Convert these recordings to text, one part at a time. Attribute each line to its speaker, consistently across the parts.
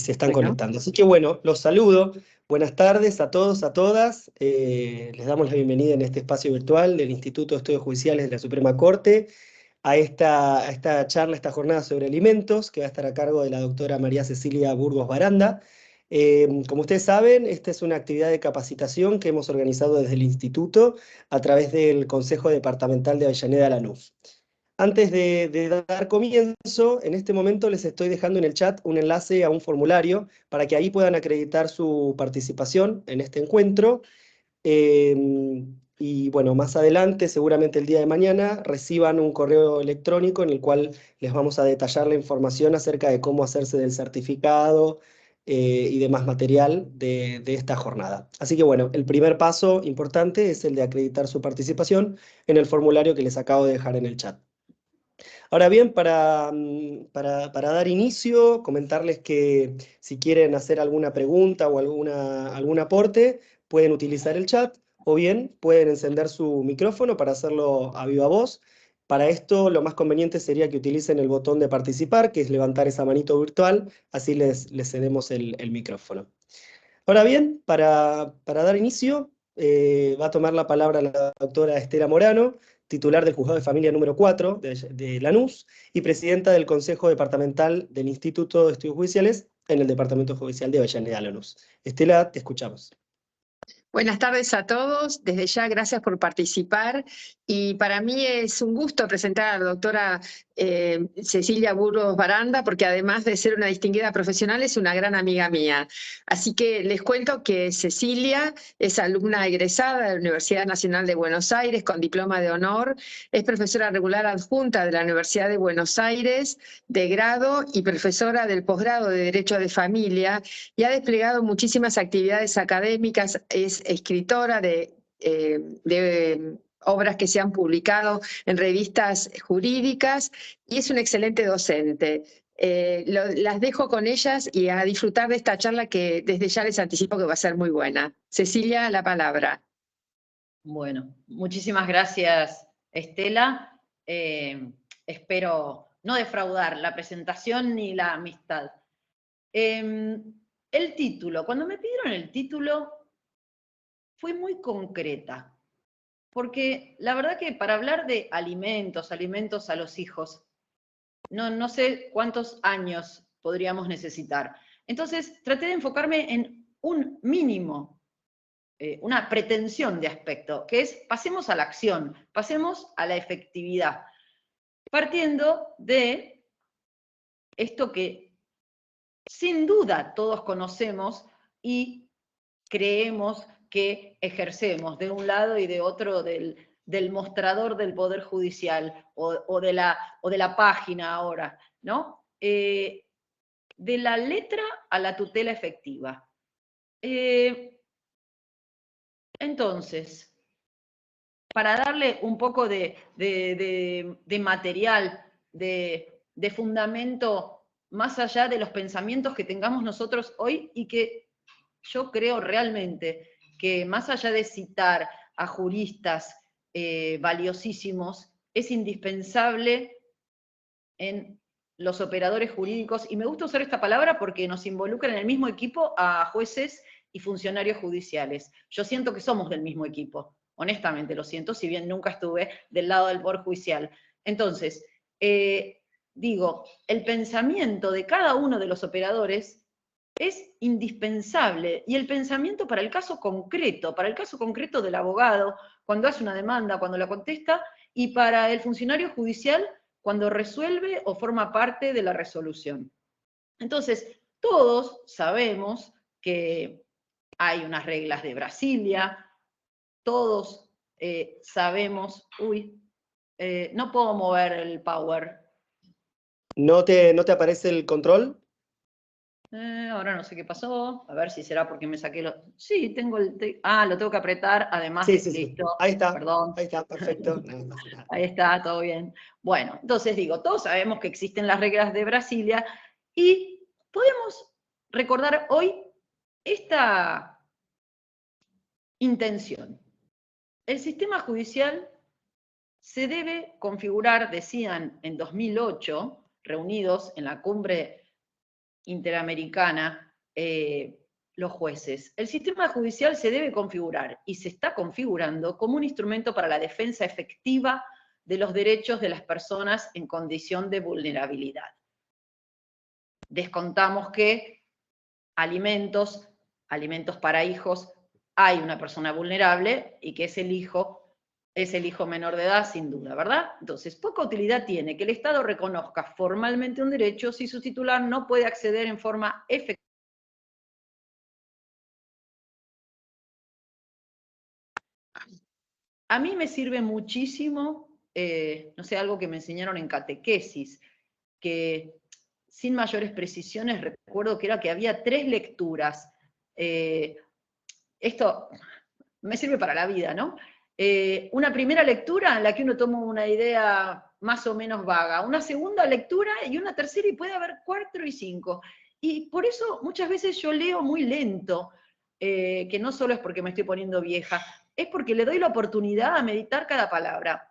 Speaker 1: se están
Speaker 2: Bueno,
Speaker 1: conectando. Así que bueno, los saludo. Buenas tardes a todos, a todas. Les damos la bienvenida en este espacio virtual del Instituto de Estudios Judiciales de la Suprema Corte a esta charla, esta jornada sobre alimentos, que va a estar a cargo de la doctora María Cecilia Burgos Baranda. Como ustedes saben, esta es una actividad de capacitación que hemos organizado desde el Instituto a través del Consejo Departamental de Avellaneda Lanús. Antes de dar comienzo, en este momento les estoy dejando en el chat un enlace a un formulario para que ahí puedan acreditar su participación en este encuentro. Y bueno, más adelante, seguramente el día de mañana, reciban un correo electrónico en el cual les vamos a detallar la información acerca de cómo hacerse del certificado y demás material de esta jornada. Así que bueno, el primer paso importante es el de acreditar su participación en el formulario que les acabo de dejar en el chat. Ahora bien, para dar inicio, comentarles que si quieren hacer alguna pregunta o algún aporte, pueden utilizar el chat o bien pueden encender su micrófono para hacerlo a viva voz. Para esto, lo más conveniente sería que utilicen el botón de participar, que es levantar esa manito virtual, así les cedemos el micrófono. Ahora bien, para dar inicio, va a tomar la palabra la doctora Estela Morano, titular del Juzgado de Familia número 4 de Lanús y presidenta del Consejo Departamental del Instituto de Estudios Judiciales en el Departamento Judicial de Avellaneda, Lanús. Estela, te escuchamos.
Speaker 2: buenas tardes a todos. Desde ya, gracias por participar. Y para mí es un gusto presentar a la doctora Cecilia Burgos Baranda, porque además de ser una distinguida profesional, es una gran amiga mía. Así que les cuento que Cecilia es alumna egresada de la Universidad Nacional de Buenos Aires con diploma de honor, es profesora regular adjunta de la Universidad de Buenos Aires de grado y profesora del posgrado de Derecho de Familia, y ha desplegado muchísimas actividades académicas, es escritora de obras que se han publicado en revistas jurídicas y es un excelente docente. Las dejo con ellas y a disfrutar de esta charla que desde ya les anticipo que va a ser muy buena. Cecilia, la palabra.
Speaker 3: Bueno, muchísimas gracias, Estela. Espero no defraudar la presentación ni la amistad. El título, cuando me pidieron el título, fui muy concreta. Porque la verdad que para hablar de alimentos a los hijos, no sé cuántos años podríamos necesitar. Entonces traté de enfocarme en un mínimo, una pretensión de aspecto, que es pasemos a la acción, pasemos a la efectividad, partiendo de esto que sin duda todos conocemos y creemos que ejercemos de un lado y de otro del mostrador del Poder Judicial o de la página ahora, ¿no? De la letra a la tutela efectiva. Entonces, para darle un poco de material, de fundamento, más allá de los pensamientos que tengamos nosotros hoy y que yo creo realmente que más allá de citar a juristas valiosísimos, es indispensable en los operadores jurídicos, y me gusta usar esta palabra porque nos involucra en el mismo equipo a jueces y funcionarios judiciales. Yo siento que somos del mismo equipo, honestamente lo siento, si bien nunca estuve del lado del Poder Judicial. Entonces, digo, el pensamiento de cada uno de los operadores es indispensable, y el pensamiento para el caso concreto del abogado, cuando hace una demanda, cuando la contesta, y para el funcionario judicial, cuando resuelve o forma parte de la resolución. Entonces, todos sabemos que hay unas reglas de Brasilia, todos sabemos, no puedo mover el power.
Speaker 1: ¿No te aparece el control?
Speaker 3: Ahora no sé qué pasó, a ver si será porque me saqué los... Sí, tengo lo tengo que apretar, además,
Speaker 1: Sí.
Speaker 3: listo,
Speaker 1: Ahí está,
Speaker 3: perdón.
Speaker 1: ahí está, perfecto. No pasa nada.
Speaker 3: Ahí está, todo bien. Bueno, entonces digo, todos sabemos que existen las reglas de Brasilia y podemos recordar hoy esta intención. El sistema judicial se debe configurar, decían en 2008, reunidos en la cumbre Interamericana, los jueces. El sistema judicial se debe configurar y se está configurando como un instrumento para la defensa efectiva de los derechos de las personas en condición de vulnerabilidad. Descontamos que alimentos para hijos, hay una persona vulnerable y que es el hijo menor de edad, sin duda, ¿verdad? Entonces, poca utilidad tiene que el Estado reconozca formalmente un derecho si su titular no puede acceder en forma efectiva. A mí me sirve muchísimo, no sé, algo que me enseñaron en catequesis, que sin mayores precisiones recuerdo que era que había 3 lecturas. Esto me sirve para la vida, ¿no? Una primera lectura en la que uno toma una idea más o menos vaga, una segunda lectura y una tercera, y puede haber 4 y 5. Y por eso muchas veces yo leo muy lento, que no solo es porque me estoy poniendo vieja, es porque le doy la oportunidad a meditar cada palabra.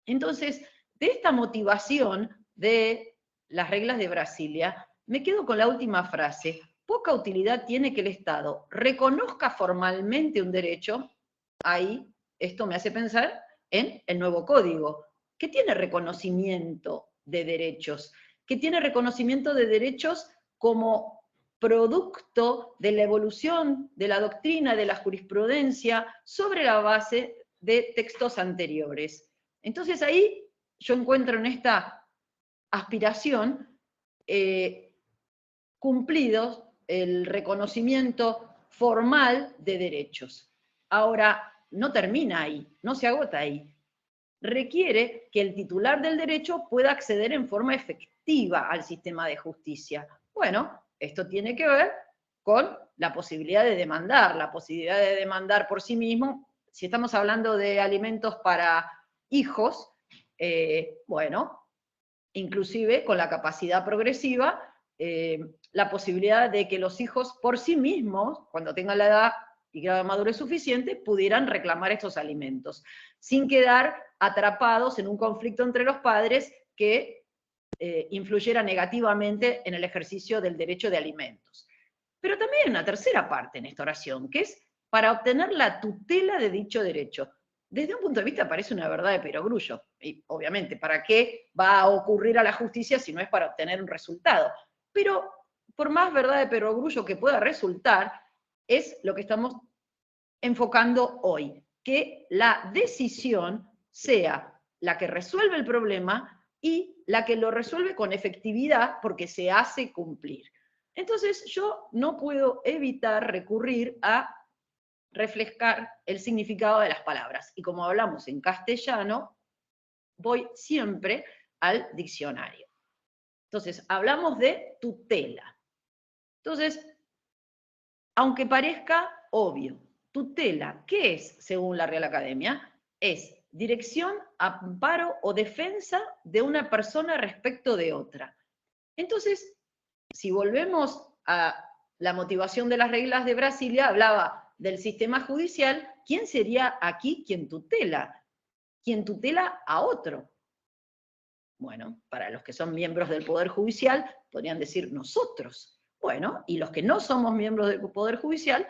Speaker 3: Entonces, de esta motivación de las reglas de Brasilia, me quedo con la última frase. Poca utilidad tiene que el Estado reconozca formalmente un derecho. Ahí, esto me hace pensar en el nuevo código, que tiene reconocimiento de derechos, que tiene reconocimiento de derechos como producto de la evolución de la doctrina, de la jurisprudencia, sobre la base de textos anteriores. Entonces ahí yo encuentro en esta aspiración cumplidos el reconocimiento formal de derechos. Ahora, no termina ahí, no se agota ahí. Requiere que el titular del derecho pueda acceder en forma efectiva al sistema de justicia. Bueno, esto tiene que ver con la posibilidad de demandar por sí mismo. Si estamos hablando de alimentos para hijos, bueno, inclusive con la capacidad progresiva, la posibilidad de que los hijos por sí mismos, cuando tengan la edad y grado de madurez suficiente, pudieran reclamar estos alimentos, sin quedar atrapados en un conflicto entre los padres que influyera negativamente en el ejercicio del derecho de alimentos. Pero también hay una tercera parte en esta oración, que es para obtener la tutela de dicho derecho. Desde un punto de vista parece una verdad de perogrullo. Y obviamente, ¿para qué va a ocurrir a la justicia si no es para obtener un resultado? Pero por más verdad de perogrullo que pueda resultar, es lo que estamos enfocando hoy, que la decisión sea la que resuelve el problema y la que lo resuelve con efectividad porque se hace cumplir. Entonces yo no puedo evitar recurrir a reflejar el significado de las palabras. Y como hablamos en castellano, voy siempre al diccionario. Entonces, hablamos de tutela. Entonces, aunque parezca obvio, tutela, ¿qué es según la Real Academia? Es dirección, amparo o defensa de una persona respecto de otra. Entonces, si volvemos a la motivación de las reglas de Brasilia, hablaba del sistema judicial, ¿quién sería aquí quien tutela? Quien tutela a otro. Bueno, para los que son miembros del Poder Judicial, podrían decir nosotros. Bueno, y los que no somos miembros del Poder Judicial,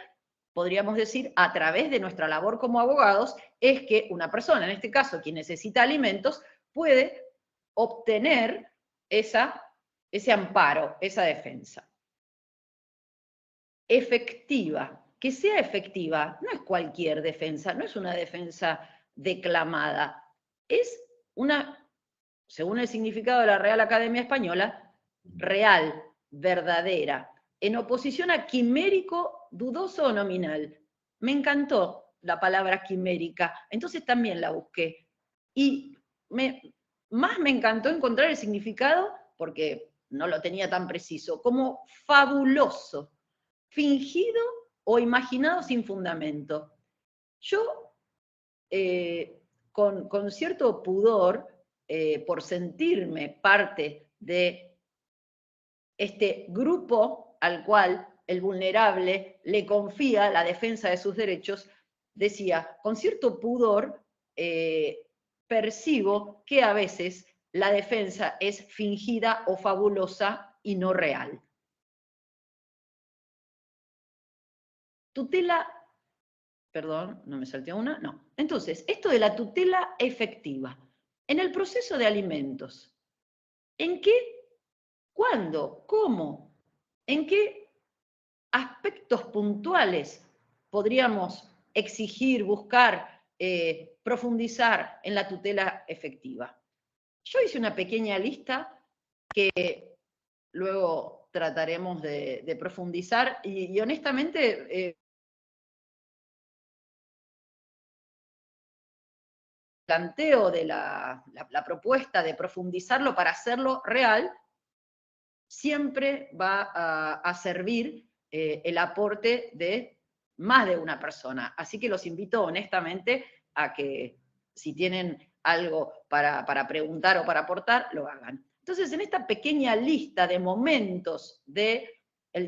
Speaker 3: podríamos decir, a través de nuestra labor como abogados, es que una persona, en este caso, quien necesita alimentos, puede obtener ese amparo, esa defensa. Efectiva. Que sea efectiva no es cualquier defensa, no es una defensa declamada, es una, según el significado de la Real Academia Española, real, verdadera, en oposición a quimérico, dudoso o nominal. Me encantó la palabra quimérica, entonces también la busqué. Y más me encantó encontrar el significado, porque no lo tenía tan preciso, como fabuloso, fingido o imaginado sin fundamento. Yo, con cierto pudor, por sentirme parte de este grupo al cual el vulnerable le confía la defensa de sus derechos, decía, con cierto pudor percibo que a veces la defensa es fingida o fabulosa y no real. tutela, perdón, no me salté una, no. Entonces, esto de la tutela efectiva, en el proceso de alimentos, ¿en qué, cuándo, cómo, en qué aspectos puntuales podríamos exigir, buscar, profundizar en la tutela efectiva? Yo hice una pequeña lista que luego trataremos de profundizar y honestamente planteo de la propuesta de profundizarlo para hacerlo real, siempre va a servir el aporte de más de una persona. Así que los invito honestamente a que si tienen algo para preguntar o para aportar, lo hagan. Entonces, en esta pequeña lista de momentos del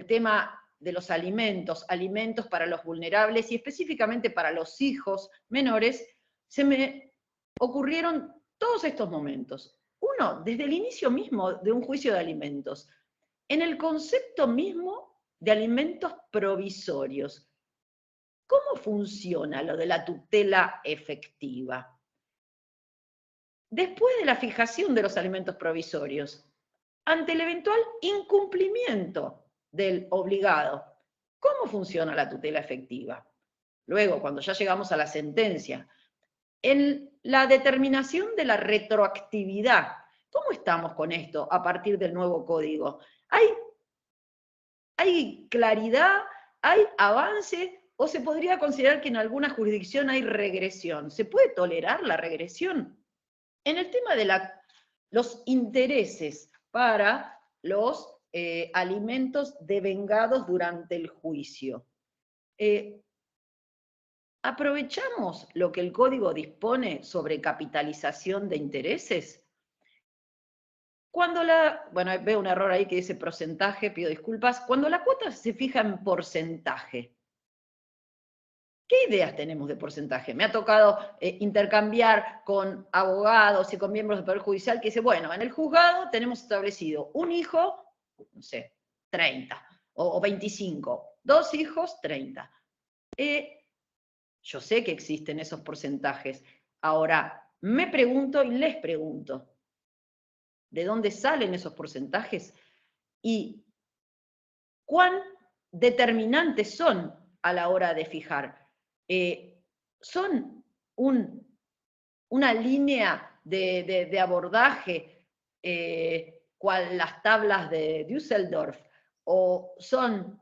Speaker 3: tema de los alimentos, alimentos para los vulnerables y específicamente para los hijos menores, se me ocurrieron todos estos momentos. Uno, desde el inicio mismo de un juicio de alimentos, en el concepto mismo de alimentos provisorios. ¿Cómo funciona lo de la tutela efectiva? Después de la fijación de los alimentos provisorios, ante el eventual incumplimiento del obligado, ¿cómo funciona la tutela efectiva? Luego, cuando ya llegamos a la sentencia, en la determinación de la retroactividad, ¿cómo estamos con esto a partir del nuevo código? ¿Hay claridad? ¿Hay avance? ¿O se podría considerar que en alguna jurisdicción hay regresión? ¿Se puede tolerar la regresión? En el tema de los intereses para los alimentos devengados durante el juicio, ¿aprovechamos lo que el código dispone sobre capitalización de intereses? Cuando bueno, veo un error ahí que dice porcentaje, pido disculpas. Cuando la cuota se fija en porcentaje, ¿qué ideas tenemos de porcentaje? Me ha tocado intercambiar con abogados y con miembros del Poder Judicial que dice, bueno, en el juzgado tenemos establecido un hijo, no sé, 30, o 25, 2 hijos, 30. Yo sé que existen esos porcentajes. Ahora, me pregunto y les pregunto, ¿de dónde salen esos porcentajes? ¿Y cuán determinantes son a la hora de fijar? ¿Son una línea de abordaje cual las tablas de Düsseldorf? ¿O son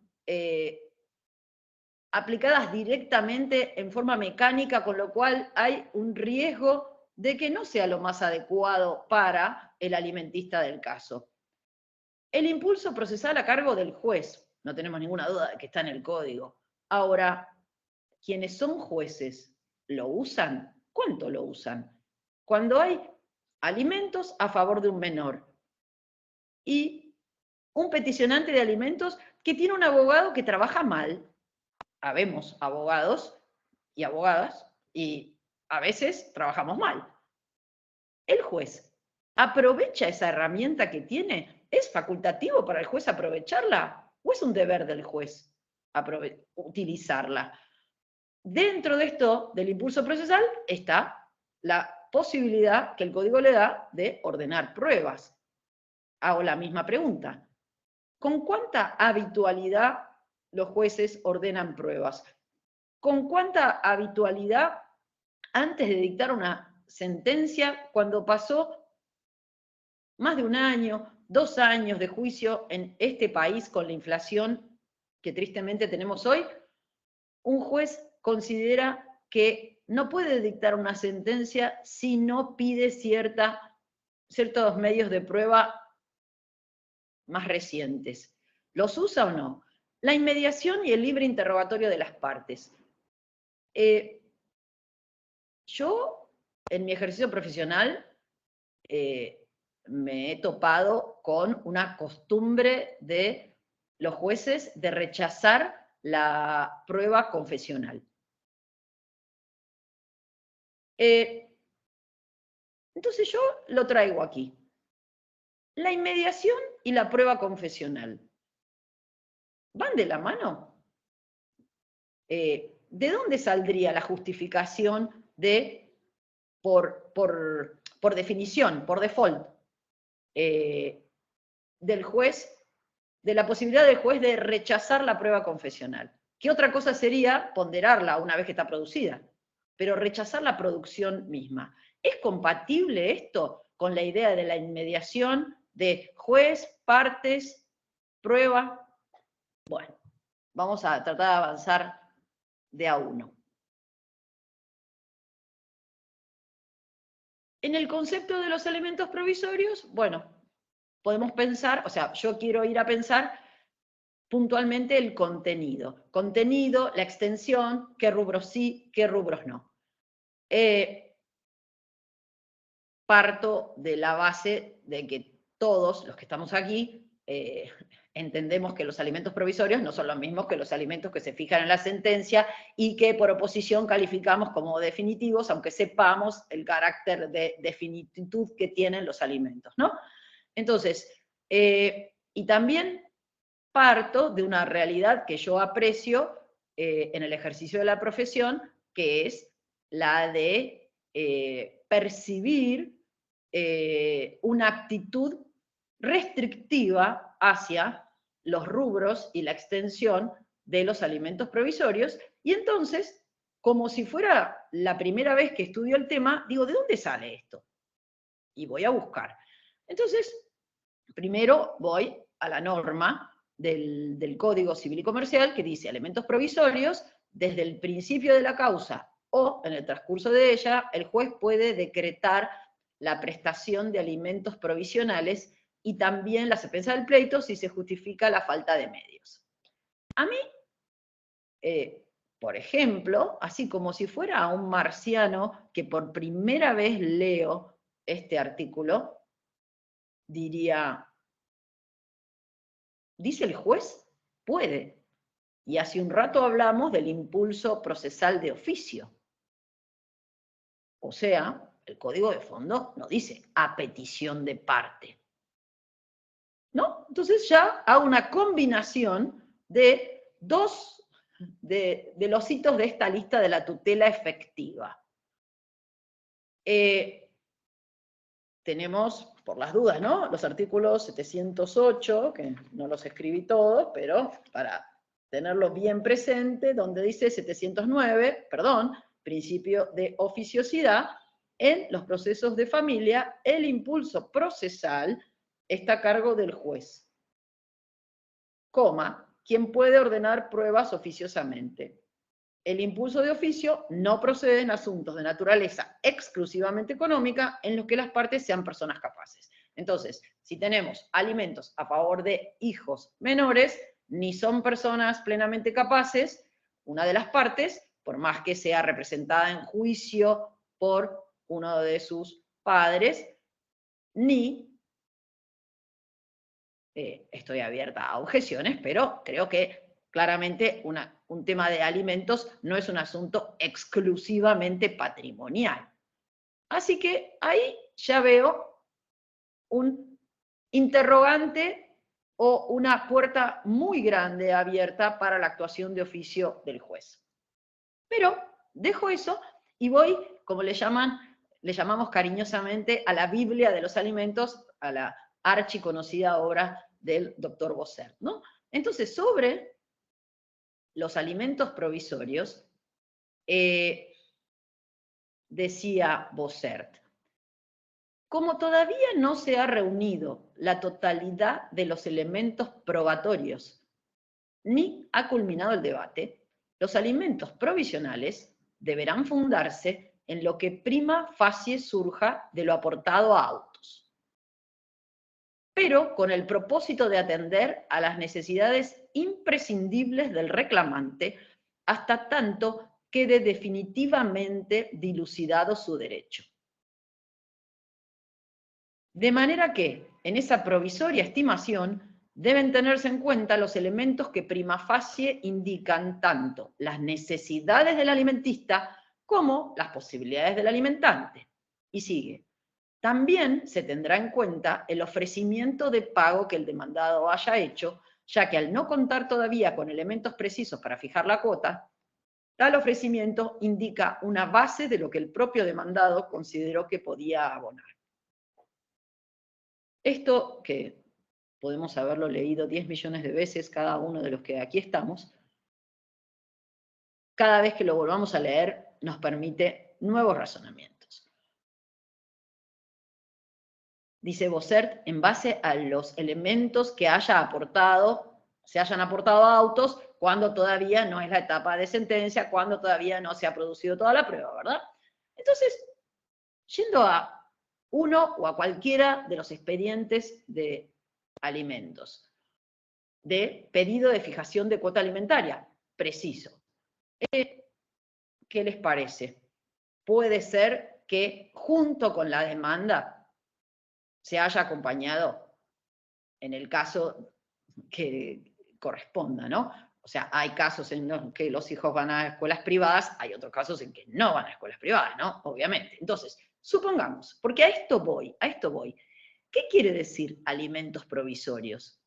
Speaker 3: aplicadas directamente en forma mecánica, con lo cual hay un riesgo de que no sea lo más adecuado para el alimentista del caso? El impulso procesal a cargo del juez, no tenemos ninguna duda de que está en el código. Ahora, ¿quiénes son jueces lo usan? ¿Cuánto lo usan? Cuando hay alimentos a favor de un menor y un peticionante de alimentos que tiene un abogado que trabaja mal. Habemos abogados y abogadas y a veces trabajamos mal. El juez aprovecha esa herramienta que tiene. ¿Es facultativo para el juez aprovecharla? ¿O es un deber del juez utilizarla? Dentro de esto, del impulso procesal, está la posibilidad que el código le da de ordenar pruebas. Hago la misma pregunta. ¿Con cuánta habitualidad los jueces ordenan pruebas? ¿Con cuánta habitualidad antes de dictar una sentencia, cuando pasó más de un año, 2 años de juicio en este país con la inflación que tristemente tenemos hoy, un juez considera que no puede dictar una sentencia si no pide ciertos medios de prueba más recientes? ¿Los usa o no? La inmediación y el libre interrogatorio de las partes. Yo, en mi ejercicio profesional, me he topado con una costumbre de los jueces de rechazar la prueba confesional. Entonces yo lo traigo aquí. La inmediación y la prueba confesional, ¿van de la mano? ¿de dónde saldría la justificación de, por definición, por default, del juez, de la posibilidad del juez de rechazar la prueba confesional? ¿Qué otra cosa sería ponderarla una vez que está producida? Pero rechazar la producción misma. ¿Es compatible esto con la idea de la inmediación de juez, partes, prueba? Bueno, vamos a tratar de avanzar de a uno. En el concepto de los elementos provisorios, bueno, podemos pensar, o sea, yo quiero ir a pensar puntualmente el contenido. Contenido, la extensión, qué rubros sí, qué rubros no. Parto de la base de que todos los que estamos aquí entendemos que los alimentos provisorios no son los mismos que los alimentos que se fijan en la sentencia y que por oposición calificamos como definitivos, aunque sepamos el carácter de definititud que tienen los alimentos, ¿no? Entonces, y también parto de una realidad que yo aprecio en el ejercicio de la profesión, que es la de percibir una actitud restrictiva hacia los rubros y la extensión de los alimentos provisorios, y entonces, como si fuera la primera vez que estudio el tema, digo, ¿de dónde sale esto? Y voy a buscar. Entonces, primero voy a la norma del Código Civil y Comercial que dice elementos provisorios, desde el principio de la causa o en el transcurso de ella, el juez puede decretar la prestación de alimentos provisionales y también la suspensa del pleito si se justifica la falta de medios. A mí, por ejemplo, así como si fuera un marciano que por primera vez leo este artículo, diría, ¿dice el juez? Puede. Y hace un rato hablamos del impulso procesal de oficio. O sea, el código de fondo no dice a petición de parte. ¿No? Entonces ya hago una combinación de dos de los hitos de esta lista de la tutela efectiva. Tenemos, por las dudas, ¿no? Los artículos 708, que no los escribí todos, pero para tenerlo bien presente, donde dice 709, principio de oficiosidad, en los procesos de familia, el impulso procesal está a cargo del juez, quien puede ordenar pruebas oficiosamente. El impulso de oficio no procede en asuntos de naturaleza exclusivamente económica en los que las partes sean personas capaces. Entonces, si tenemos alimentos a favor de hijos menores, ni son personas plenamente capaces, una de las partes, por más que sea representada en juicio por uno de sus padres, ni, estoy abierta a objeciones, pero creo que claramente un tema de alimentos no es un asunto exclusivamente patrimonial. Así que ahí ya veo un interrogante o una puerta muy grande abierta para la actuación de oficio del juez. Pero dejo eso y voy, como le llamamos cariñosamente, a la Biblia de los alimentos, a la archiconocida obra del doctor Bossert, ¿no? Entonces, sobre los alimentos provisorios, decía Bossert, como todavía no se ha reunido la totalidad de los elementos probatorios, ni ha culminado el debate, los alimentos provisionales deberán fundarse en lo que prima facie surja de lo aportado a autos, pero con el propósito de atender a las necesidades imprescindibles del reclamante hasta tanto quede definitivamente dilucidado su derecho. De manera que, en esa provisoria estimación, deben tenerse en cuenta los elementos que prima facie indican tanto las necesidades del alimentista como las posibilidades del alimentante. Y sigue. También se tendrá en cuenta el ofrecimiento de pago que el demandado haya hecho, ya que al no contar todavía con elementos precisos para fijar la cuota, Tal ofrecimiento indica una base de lo que el propio demandado consideró que podía abonar. Esto, que podemos haberlo leído 10 millones de veces cada uno de los que aquí estamos, cada vez que lo volvamos a leer nos permite nuevos razonamientos. Dice Bossert, en base a los elementos que se hayan aportado a autos cuando todavía no es la etapa de sentencia, cuando todavía no se ha producido toda la prueba, ¿verdad? Entonces, yendo a uno o a cualquiera de los expedientes de alimentos, de pedido de fijación de cuota alimentaria, preciso. ¿Qué les parece? Puede ser que junto con la demanda se haya acompañado, en el caso que corresponda, ¿no? O sea, hay casos en los que los hijos van a escuelas privadas, hay otros casos en que no van a escuelas privadas, ¿no? Obviamente. Entonces, supongamos, porque a esto voy. ¿Qué quiere decir alimentos provisorios?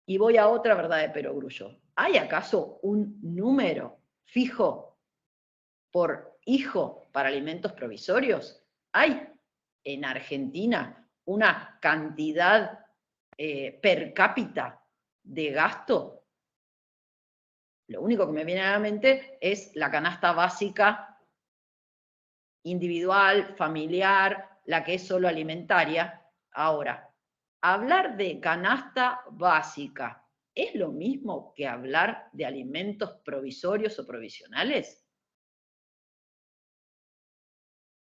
Speaker 3: Y voy a otra verdad de perogrullo. ¿Hay acaso un número fijo por hijo para alimentos provisorios? ¿Hay en Argentina una cantidad per cápita de gasto? Lo único que me viene a la mente es la canasta básica individual, familiar, la que es solo alimentaria. Ahora, hablar de canasta básica, ¿es lo mismo que hablar de alimentos provisorios o provisionales?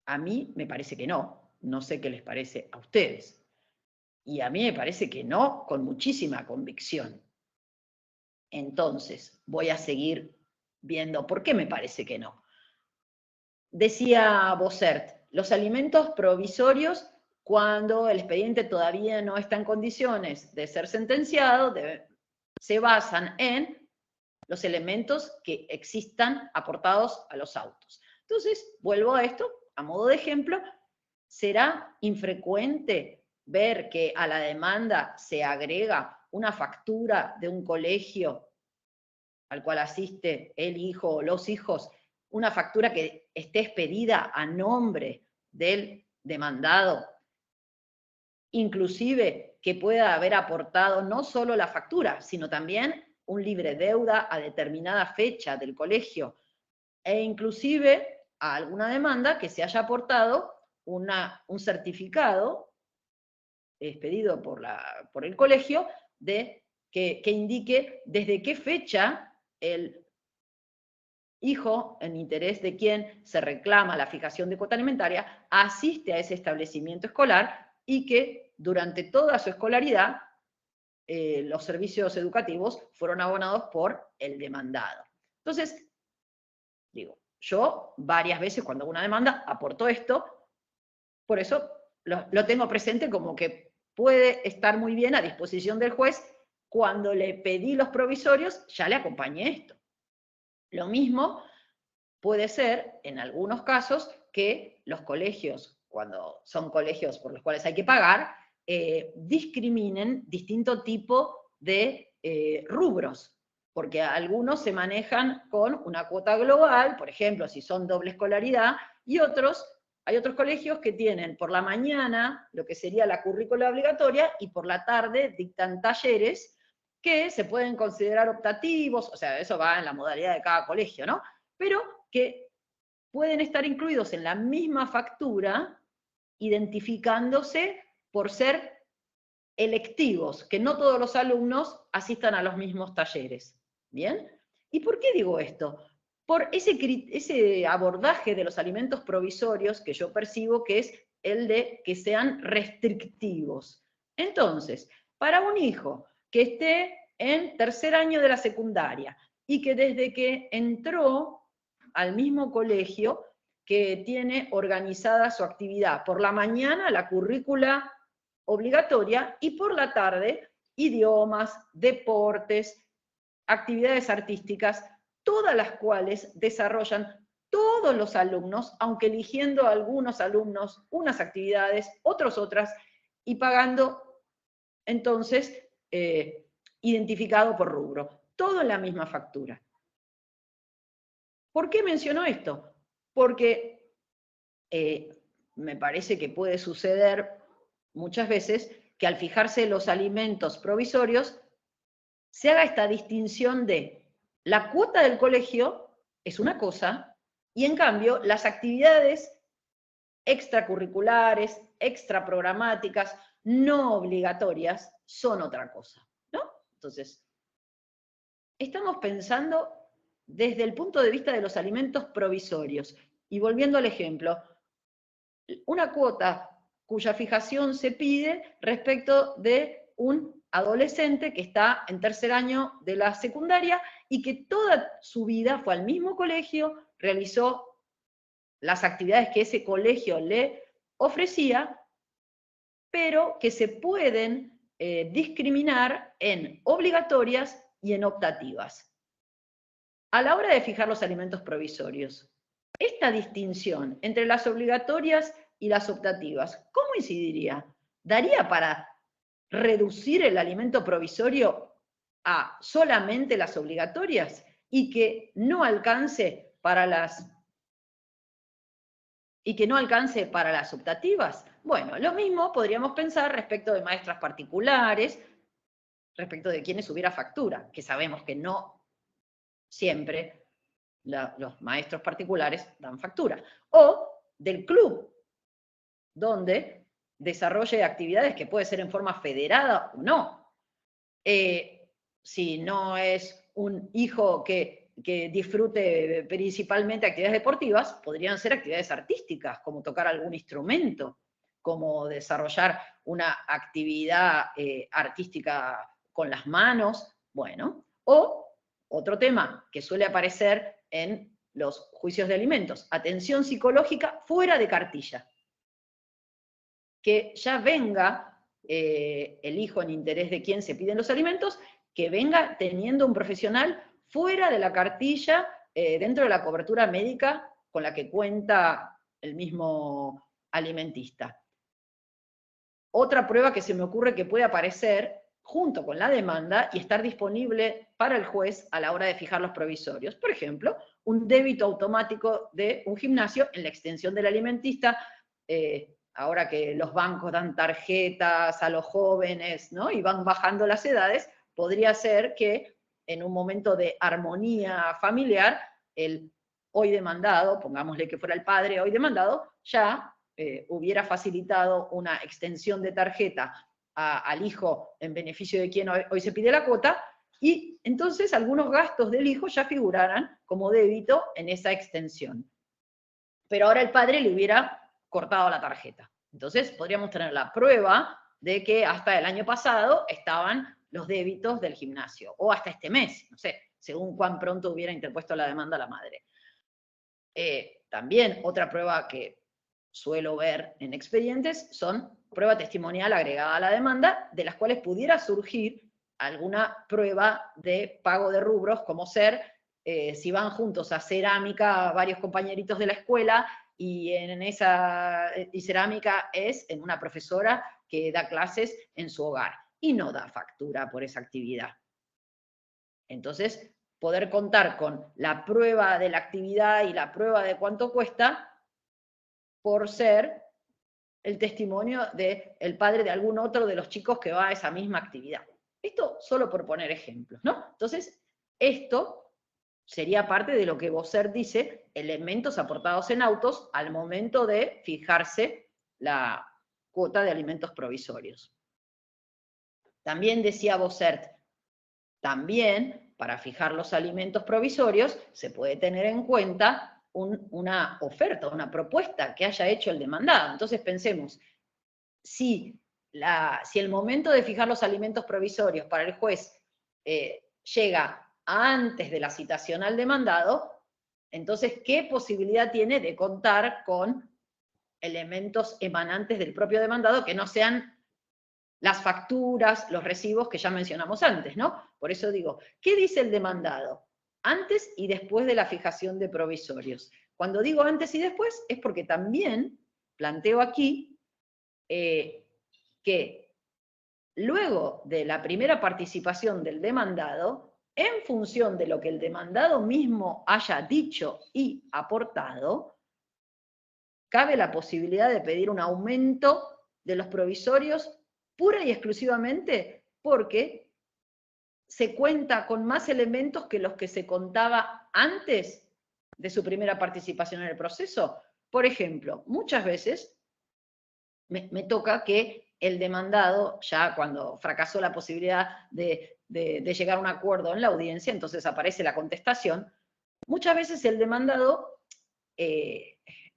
Speaker 3: A mí me parece que no. No sé qué les parece a ustedes. Y a mí me parece que no, con muchísima convicción. Entonces, voy a seguir viendo por qué me parece que no. Decía Bossert, los alimentos provisorios, cuando el expediente todavía no está en condiciones de ser sentenciado, se basan en los elementos que existan aportados a los autos. Entonces, vuelvo a esto, a modo de ejemplo, ¿será infrecuente ver que a la demanda se agrega una factura de un colegio al cual asiste el hijo o los hijos, una factura que esté expedida a nombre del demandado, inclusive que pueda haber aportado no solo la factura, sino también un libre deuda a determinada fecha del colegio, e inclusive a alguna demanda que se haya aportado un certificado expedido por el colegio que indique desde qué fecha el hijo, en interés de quien se reclama la fijación de cuota alimentaria, asiste a ese establecimiento escolar y que durante toda su escolaridad los servicios educativos fueron abonados por el demandado. Entonces, digo, yo varias veces cuando hago una demanda aporto esto, por eso lo tengo presente como que puede estar muy bien a disposición del juez. Cuando le pedí los provisorios, ya le acompañé esto. Lo mismo puede ser, en algunos casos, que los colegios, cuando son colegios por los cuales hay que pagar, discriminen distinto tipo de rubros, porque algunos se manejan con una cuota global, por ejemplo, si son doble escolaridad, y hay otros colegios que tienen por la mañana lo que sería la currícula obligatoria y por la tarde dictan talleres que se pueden considerar optativos, o sea, eso va en la modalidad de cada colegio, ¿no? Pero que pueden estar incluidos en la misma factura, identificándose por ser electivos, que no todos los alumnos asistan a los mismos talleres. ¿Bien? ¿Y por qué digo esto? Por ese abordaje de los alimentos provisorios que yo percibo que es el de que sean restrictivos. Entonces, para un hijo que esté en tercer año de la secundaria y que desde que entró al mismo colegio, que tiene organizada su actividad por la mañana, la currícula obligatoria, y por la tarde, idiomas, deportes, actividades artísticas, todas las cuales desarrollan todos los alumnos, aunque eligiendo algunos alumnos unas actividades, otros otras, y pagando entonces identificado por rubro, todo en la misma factura. ¿Por qué menciono esto? Porque me parece que puede suceder muchas veces que al fijarse los alimentos provisorios se haga esta distinción de la cuota del colegio es una cosa y en cambio las actividades extracurriculares, extraprogramáticas, no obligatorias son otra cosa, ¿no? Entonces, estamos pensando desde el punto de vista de los alimentos provisorios. Y volviendo al ejemplo, una cuota cuya fijación se pide respecto de un adolescente que está en tercer año de la secundaria y que toda su vida fue al mismo colegio, realizó las actividades que ese colegio le ofrecía, pero que se pueden discriminar en obligatorias y en optativas. A la hora de fijar los alimentos provisorios, esta distinción entre las obligatorias y las optativas, ¿cómo incidiría? ¿Daría para reducir el alimento provisorio a solamente las obligatorias y que no alcance para las optativas? Bueno, lo mismo podríamos pensar respecto de maestras particulares, respecto de quienes hubiera factura, que sabemos que no siempre los maestros particulares dan factura, o del club, donde desarrolle actividades que puede ser en forma federada o no. Si no es un hijo que disfrute principalmente actividades deportivas, podrían ser actividades artísticas, como tocar algún instrumento, como desarrollar una actividad artística con las manos, bueno, o otro tema que suele aparecer en los juicios de alimentos, atención psicológica fuera de cartilla. Que ya venga el hijo en interés de quién se piden los alimentos, que venga teniendo un profesional fuera de la cartilla, dentro de la cobertura médica con la que cuenta el mismo alimentista. Otra prueba que se me ocurre que puede aparecer junto con la demanda y estar disponible para el juez a la hora de fijar los provisorios. Por ejemplo, un débito automático de un gimnasio en la extensión del alimentista, ahora que los bancos dan tarjetas a los jóvenes, ¿no? Y van bajando las edades, podría ser que en un momento de armonía familiar, el hoy demandado, pongámosle que fuera el padre hoy demandado, ya hubiera facilitado una extensión de tarjeta al hijo en beneficio de quien hoy se pide la cuota, y entonces algunos gastos del hijo ya figuraran como débito en esa extensión. Pero ahora el padre le hubiera cortado la tarjeta. Entonces podríamos tener la prueba de que hasta el año pasado estaban los débitos del gimnasio, o hasta este mes, no sé, según cuán pronto hubiera interpuesto la demanda la madre. También otra prueba que suelo ver en expedientes son prueba testimonial agregada a la demanda, de las cuales pudiera surgir alguna prueba de pago de rubros, como ser si van juntos a cerámica varios compañeritos de la escuela, y cerámica es en una profesora que da clases en su hogar y no da factura por esa actividad. Entonces, poder contar con la prueba de la actividad y la prueba de cuánto cuesta por ser el testimonio del padre de algún otro de los chicos que va a esa misma actividad. Esto solo por poner ejemplos, ¿no? Entonces, esto sería parte de lo que Bossert dice, elementos aportados en autos al momento de fijarse la cuota de alimentos provisorios. También decía Bossert, también para fijar los alimentos provisorios se puede tener en cuenta una oferta, una propuesta que haya hecho el demandado. Entonces pensemos, si el momento de fijar los alimentos provisorios para el juez llega antes de la citación al demandado, entonces, ¿qué posibilidad tiene de contar con elementos emanantes del propio demandado que no sean las facturas, los recibos que ya mencionamos antes, ¿no? Por eso digo, ¿qué dice el demandado? Antes y después de la fijación de provisorios. Cuando digo antes y después es porque también planteo aquí que luego de la primera participación del demandado, en función de lo que el demandado mismo haya dicho y aportado, cabe la posibilidad de pedir un aumento de los provisorios pura y exclusivamente porque se cuenta con más elementos que los que se contaba antes de su primera participación en el proceso. Por ejemplo, muchas veces me toca que el demandado, ya cuando fracasó la posibilidad de llegar a un acuerdo en la audiencia, entonces aparece la contestación, muchas veces el demandado,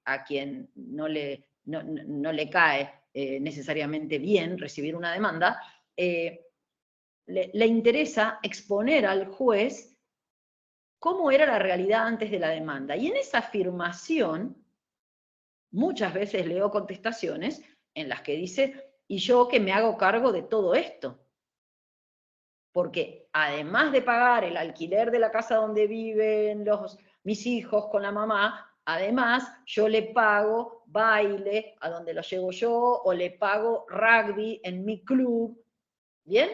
Speaker 3: a quien no le cae necesariamente bien recibir una demanda, le interesa exponer al juez cómo era la realidad antes de la demanda. Y en esa afirmación, muchas veces leo contestaciones en las que dice, y yo que me hago cargo de todo esto. Porque además de pagar el alquiler de la casa donde viven mis hijos con la mamá, además yo le pago baile a donde lo llevo yo, o le pago rugby en mi club, ¿bien?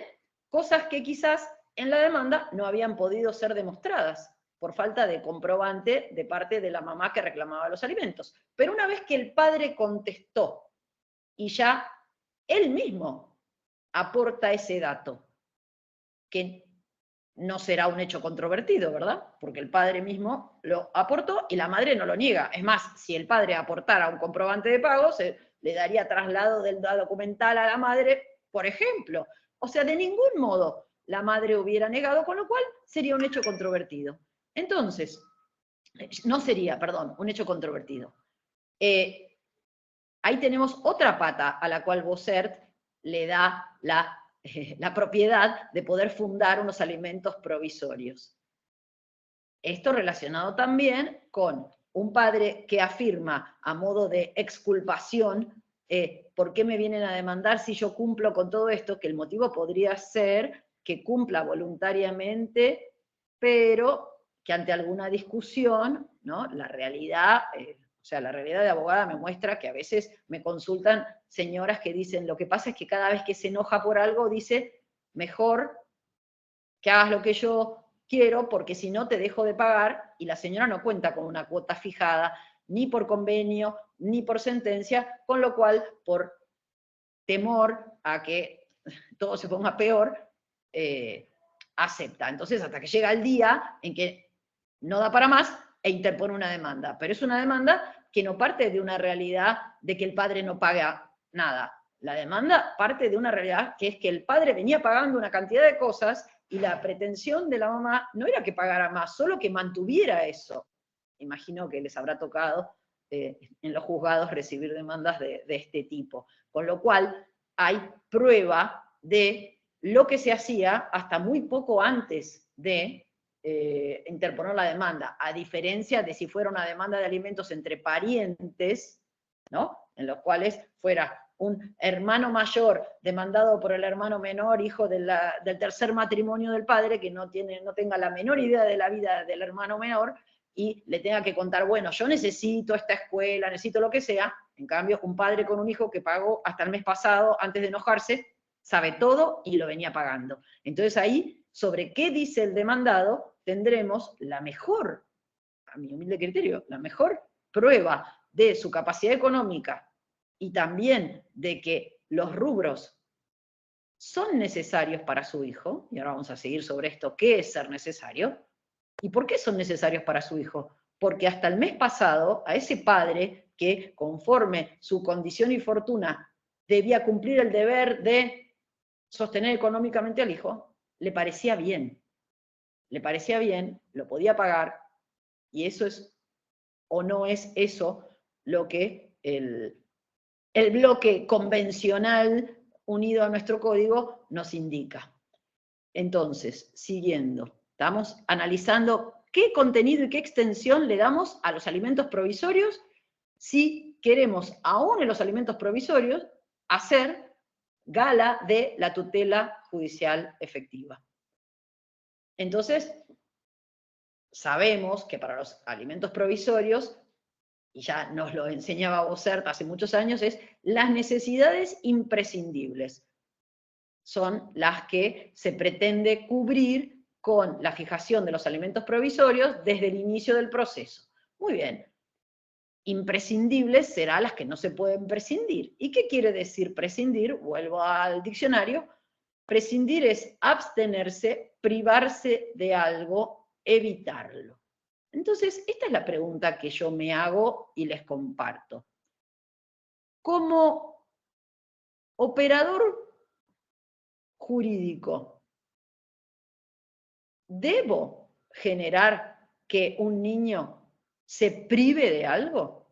Speaker 3: Cosas que quizás en la demanda no habían podido ser demostradas por falta de comprobante de parte de la mamá que reclamaba los alimentos. Pero una vez que el padre contestó y ya él mismo aporta ese dato, que no será un hecho controvertido, ¿verdad? Porque el padre mismo lo aportó y la madre no lo niega. Es más, si el padre aportara un comprobante de pago, se le daría traslado del documental a la madre, por ejemplo. O sea, de ningún modo la madre hubiera negado, con lo cual sería un hecho controvertido. Entonces, no sería, perdón, un hecho controvertido. Ahí tenemos otra pata a la cual Bossert le da la propiedad de poder fundar unos alimentos provisorios. Esto relacionado también con un padre que afirma a modo de exculpación, ¿por qué me vienen a demandar si yo cumplo con todo esto? Que el motivo podría ser que cumpla voluntariamente, pero que ante alguna discusión, ¿no? La realidad, o sea, la realidad de abogada me muestra que a veces me consultan señoras que dicen, lo que pasa es que cada vez que se enoja por algo, dice, mejor que hagas lo que yo quiero, porque si no te dejo de pagar, y la señora no cuenta con una cuota fijada, ni por convenio, ni por sentencia, con lo cual, por temor a que todo se ponga peor, acepta. Entonces, hasta que llega el día en que no da para más e interpone una demanda. Pero es una demanda que no parte de una realidad de que el padre no paga nada. La demanda parte de una realidad que es que el padre venía pagando una cantidad de cosas y la pretensión de la mamá no era que pagara más, solo que mantuviera eso. Imagino que les habrá tocado en los juzgados recibir demandas de este tipo. Con lo cual, hay prueba de lo que se hacía hasta muy poco antes de interponer la demanda, a diferencia de si fuera una demanda de alimentos entre parientes, ¿no? En los cuales fuera un hermano mayor demandado por el hermano menor, hijo del tercer matrimonio del padre, que no tenga la menor idea de la vida del hermano menor, y le tenga que contar, bueno, yo necesito esta escuela, necesito lo que sea. En cambio, un padre con un hijo que pagó hasta el mes pasado, antes de enojarse, sabe todo y lo venía pagando. Entonces ahí, sobre qué dice el demandado, tendremos la mejor, a mi humilde criterio, la mejor prueba de su capacidad económica y también de que los rubros son necesarios para su hijo, y ahora vamos a seguir sobre esto, ¿qué es ser necesario? ¿Y por qué son necesarios para su hijo? Porque hasta el mes pasado, a ese padre que, conforme su condición y fortuna, debía cumplir el deber de sostener económicamente al hijo, le parecía bien, lo podía pagar, y eso es, o no es eso, lo que el bloque convencional unido a nuestro código nos indica. Entonces, siguiendo, estamos analizando qué contenido y qué extensión le damos a los alimentos provisorios si queremos, aún en los alimentos provisorios, hacer gala de la tutela judicial efectiva. Entonces, sabemos que para los alimentos provisorios, y ya nos lo enseñaba Bossert hace muchos años, es las necesidades imprescindibles. Son las que se pretende cubrir con la fijación de los alimentos provisorios desde el inicio del proceso. Muy bien. Imprescindibles serán las que no se pueden prescindir. ¿Y qué quiere decir prescindir? Vuelvo al diccionario. Prescindir es abstenerse, privarse de algo, evitarlo. Entonces, esta es la pregunta que yo me hago y les comparto. Como operador jurídico, ¿debo generar que un niño se prive de algo?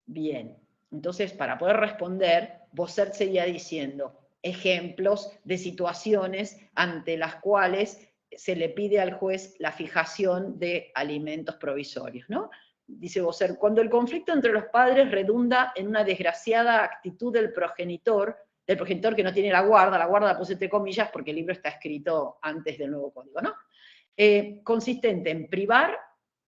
Speaker 3: Bien, entonces para poder responder, Bossert seguía diciendo ejemplos de situaciones ante las cuales se le pide al juez la fijación de alimentos provisorios, ¿no? Dice Bossert, cuando el conflicto entre los padres redunda en una desgraciada actitud del progenitor que no tiene la guarda puse entre comillas porque el libro está escrito antes del nuevo código, ¿no? Consistente en privar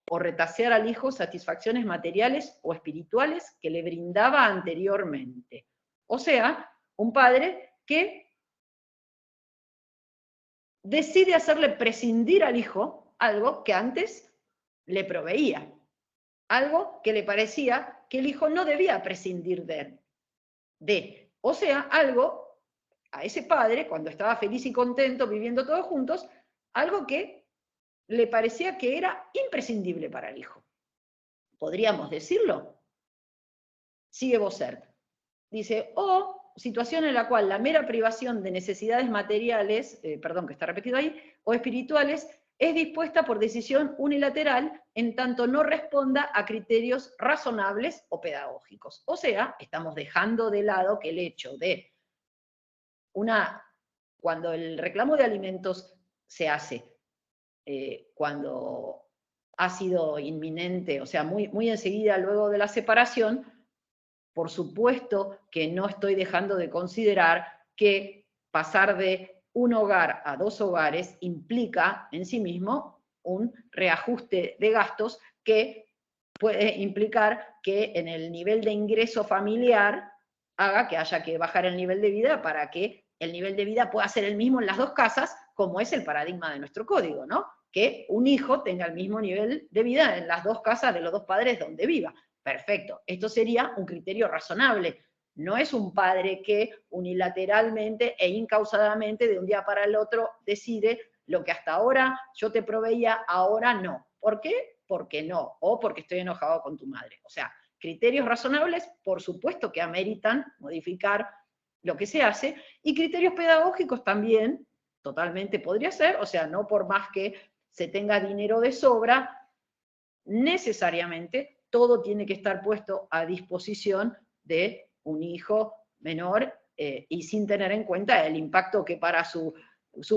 Speaker 3: o retasear al hijo satisfacciones materiales o espirituales que le brindaba anteriormente. O sea, un padre que decide hacerle prescindir al hijo algo que antes le proveía, algo que le parecía que el hijo no debía prescindir de. O sea, algo a ese padre, cuando estaba feliz y contento viviendo todos juntos, algo que le parecía que era imprescindible para el hijo. ¿Podríamos decirlo? Sigue Bossert. Dice, o situación en la cual la mera privación de necesidades materiales, que está repetido ahí, o espirituales, es dispuesta por decisión unilateral en tanto no responda a criterios razonables o pedagógicos. O sea, estamos dejando de lado que el hecho de cuando el reclamo de alimentos se hace, cuando ha sido inminente, o sea, muy, muy enseguida luego de la separación, por supuesto que no estoy dejando de considerar que pasar de un hogar a 2 hogares implica en sí mismo un reajuste de gastos que puede implicar que en el nivel de ingreso familiar haga que haya que bajar el nivel de vida para que el nivel de vida pueda ser el mismo en las 2 casas, como es el paradigma de nuestro código, ¿no? Que un hijo tenga el mismo nivel de vida en las 2 casas de los 2 padres donde viva. Perfecto, esto sería un criterio razonable. No es un padre que unilateralmente e incausadamente de un día para el otro decide lo que hasta ahora yo te proveía, ahora no. ¿Por qué? Porque no, o porque estoy enojado con tu madre. O sea, criterios razonables, por supuesto que ameritan modificar lo que se hace, y criterios pedagógicos también, totalmente podría ser, o sea, no por más que se tenga dinero de sobra, necesariamente todo tiene que estar puesto a disposición de un hijo menor y sin tener en cuenta el impacto que para su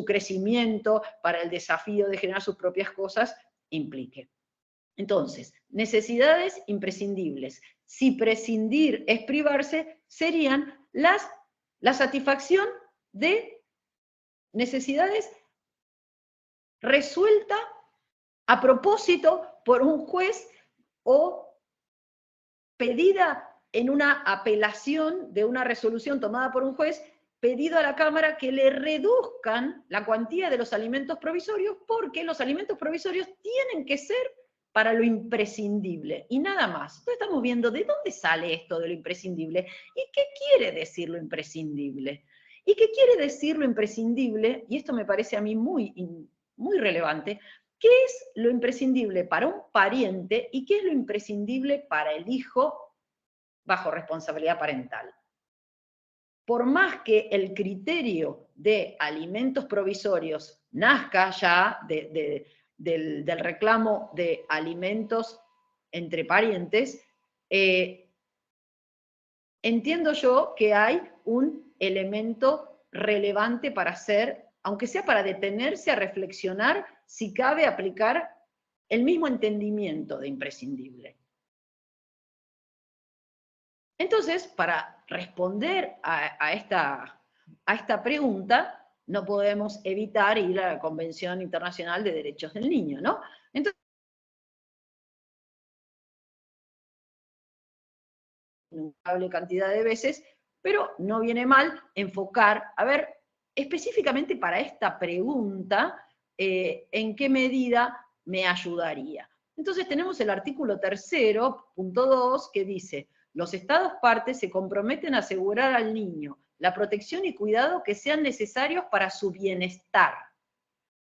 Speaker 3: crecimiento, para el desafío de generar sus propias cosas, implique. Entonces, necesidades imprescindibles. Si prescindir es privarse, serían la satisfacción de necesidades resuelta a propósito por un juez o pedida en una apelación de una resolución tomada por un juez, pedido a la Cámara que le reduzcan la cuantía de los alimentos provisorios porque los alimentos provisorios tienen que ser para lo imprescindible y nada más. Entonces estamos viendo de dónde sale esto de lo imprescindible y qué quiere decir lo imprescindible. ¿Y qué quiere decir lo imprescindible? Y esto me parece a mí muy, muy relevante. ¿Qué es lo imprescindible para un pariente y qué es lo imprescindible para el hijo bajo responsabilidad parental? Por más que el criterio de alimentos provisorios nazca ya del reclamo de alimentos entre parientes, entiendo yo que hay un elemento relevante para hacer, aunque sea para detenerse a reflexionar si cabe aplicar el mismo entendimiento de imprescindible. Entonces, para responder a esta pregunta, no podemos evitar ir a la Convención Internacional de Derechos del Niño, ¿no? Entonces, una cantidad de veces, pero no viene mal enfocar, a ver, específicamente para esta pregunta, ¿en qué medida me ayudaría? Entonces tenemos el artículo 3º, punto 2, que dice, los Estados partes se comprometen a asegurar al niño la protección y cuidado que sean necesarios para su bienestar,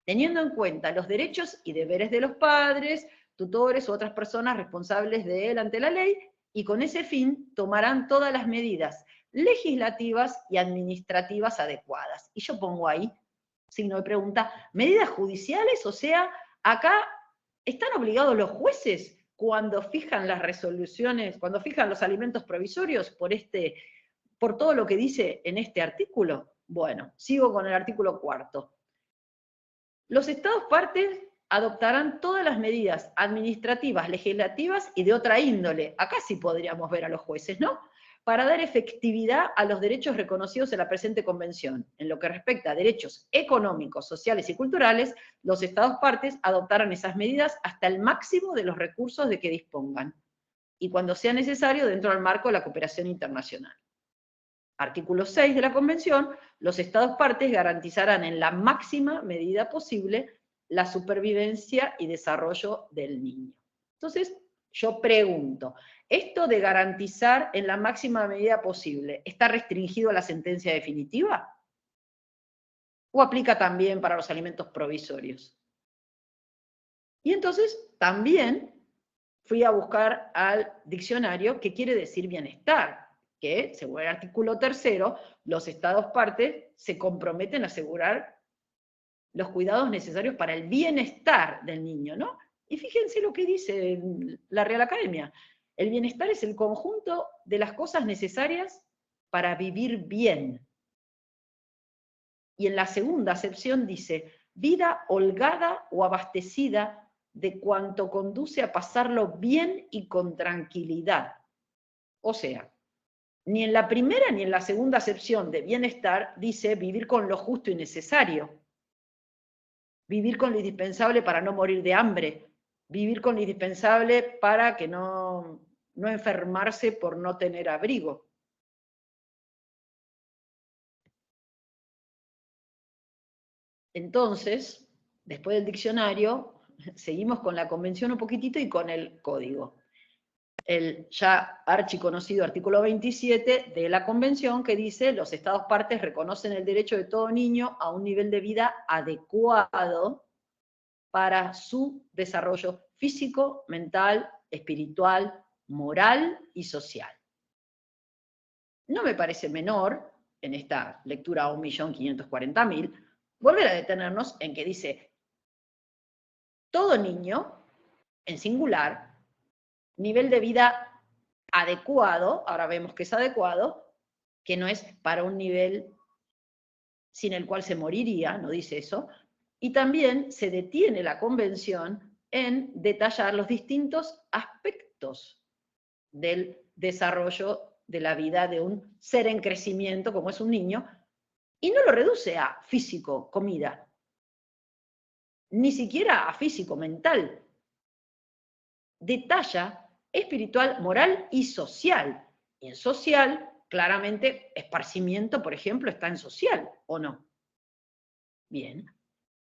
Speaker 3: teniendo en cuenta los derechos y deberes de los padres, tutores u otras personas responsables de él ante la ley, y con ese fin tomarán todas las medidas legislativas y administrativas adecuadas. Y yo pongo ahí, signo de pregunta, medidas judiciales, o sea, acá ¿están obligados los jueces cuando fijan las resoluciones, cuando fijan los alimentos provisorios por todo lo que dice en este artículo? Bueno, sigo con el artículo 4. Los Estados partes adoptarán todas las medidas administrativas, legislativas y de otra índole, acá sí podríamos ver a los jueces, ¿no?, para dar efectividad a los derechos reconocidos en la presente convención. En lo que respecta a derechos económicos, sociales y culturales, los Estados partes adoptarán esas medidas hasta el máximo de los recursos de que dispongan, y cuando sea necesario dentro del marco de la cooperación internacional. Artículo 6 de la Convención, los Estados partes garantizarán en la máxima medida posible la supervivencia y desarrollo del niño. Entonces, yo pregunto, ¿esto de garantizar en la máxima medida posible está restringido a la sentencia definitiva? ¿O aplica también para los alimentos provisorios? Y entonces, también fui a buscar al diccionario qué quiere decir bienestar, que, según el artículo 3º, los Estados partes se comprometen a asegurar los cuidados necesarios para el bienestar del niño, ¿no? Y fíjense lo que dice la Real Academia. El bienestar es el conjunto de las cosas necesarias para vivir bien. Y en la segunda acepción dice, vida holgada o abastecida de cuanto conduce a pasarlo bien y con tranquilidad. O sea, ni en la primera ni en la segunda acepción de bienestar dice vivir con lo justo y necesario, vivir con lo indispensable para no morir de hambre, vivir con lo indispensable para que no enfermarse por no tener abrigo. Entonces, después del diccionario, seguimos con la convención un poquitito y con el código. El ya archiconocido artículo 27 de la Convención, que dice, los Estados partes reconocen el derecho de todo niño a un nivel de vida adecuado para su desarrollo físico, mental, espiritual, moral y social. No me parece menor, en esta lectura a 1.540.000, volver a detenernos en que dice, todo niño, en singular, nivel de vida adecuado, ahora vemos que es adecuado, que no es para un nivel sin el cual se moriría, no dice eso, y también se detiene la Convención en detallar los distintos aspectos del desarrollo de la vida de un ser en crecimiento, como es un niño, y no lo reduce a físico, comida, ni siquiera a físico, mental. Detalla espiritual, moral y social. Y en social, claramente, esparcimiento, por ejemplo, está en social, ¿o no? Bien.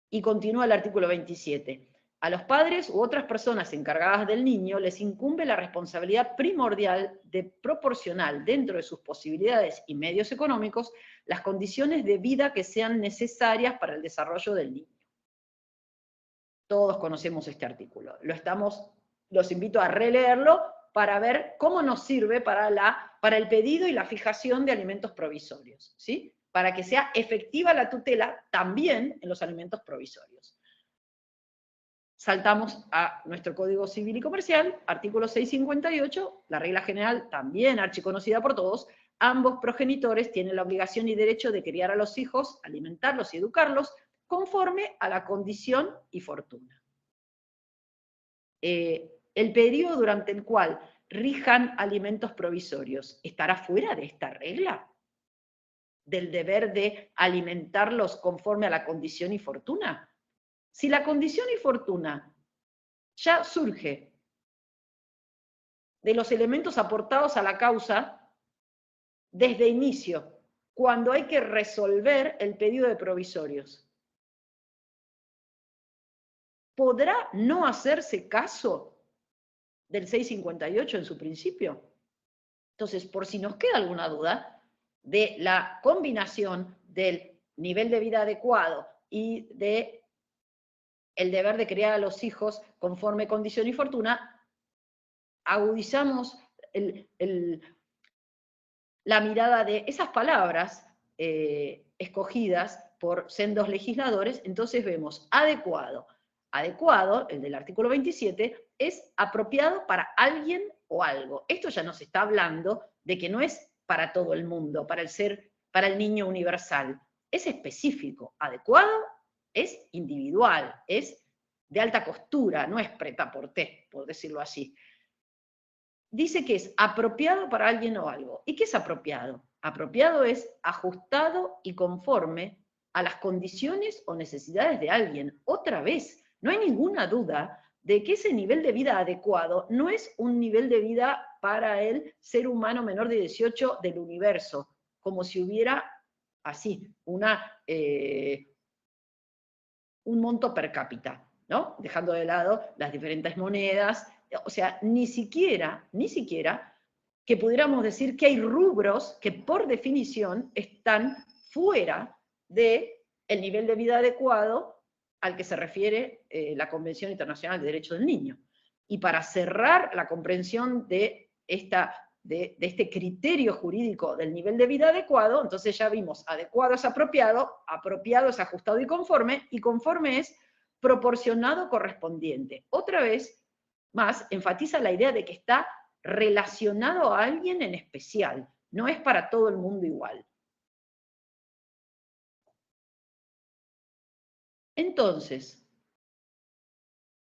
Speaker 3: Y continúa el artículo 27. A los padres u otras personas encargadas del niño les incumbe la responsabilidad primordial de proporcionar, dentro de sus posibilidades y medios económicos, las condiciones de vida que sean necesarias para el desarrollo del niño. Todos conocemos este artículo. Los invito a releerlo para ver cómo nos sirve para el pedido y la fijación de alimentos provisorios, ¿sí? Para que sea efectiva la tutela también en los alimentos provisorios. Saltamos a nuestro Código Civil y Comercial, artículo 658, la regla general también archiconocida por todos, ambos progenitores tienen la obligación y derecho de criar a los hijos, alimentarlos y educarlos conforme a la condición y fortuna. El periodo durante el cual rijan alimentos provisorios, ¿estará fuera de esta regla? ¿Del deber de alimentarlos conforme a la condición y fortuna? Si la condición y fortuna ya surge de los elementos aportados a la causa desde inicio, cuando hay que resolver el pedido de provisorios? ¿Podrá no hacerse caso del 658 en su principio? Entonces, por si nos queda alguna duda de la combinación del nivel de vida adecuado y de el deber de criar a los hijos conforme condición y fortuna, agudizamos la mirada de esas palabras escogidas por sendos legisladores. Entonces vemos adecuado. Adecuado, el del artículo 27, es apropiado para alguien o algo. Esto ya nos está hablando de que no es para todo el mundo, para el niño universal. Es específico. Adecuado es individual, es de alta costura, no es prêt-à-porter, por decirlo así. Dice que es apropiado para alguien o algo. ¿Y qué es apropiado? Apropiado es ajustado y conforme a las condiciones o necesidades de alguien. Otra vez, no hay ninguna duda de que ese nivel de vida adecuado no es un nivel de vida para el ser humano menor de 18 del universo, como si hubiera así, un monto per cápita, ¿no? Dejando de lado las diferentes monedas. O sea, ni siquiera que pudiéramos decir que hay rubros que por definición están fuera del nivel de vida adecuado al que se refiere la Convención Internacional de Derechos del Niño. Y para cerrar la comprensión de este criterio jurídico del nivel de vida adecuado, entonces ya vimos, adecuado es apropiado es ajustado y conforme es proporcionado correspondiente. Otra vez más, enfatiza la idea de que está relacionado a alguien en especial, no es para todo el mundo igual. Entonces,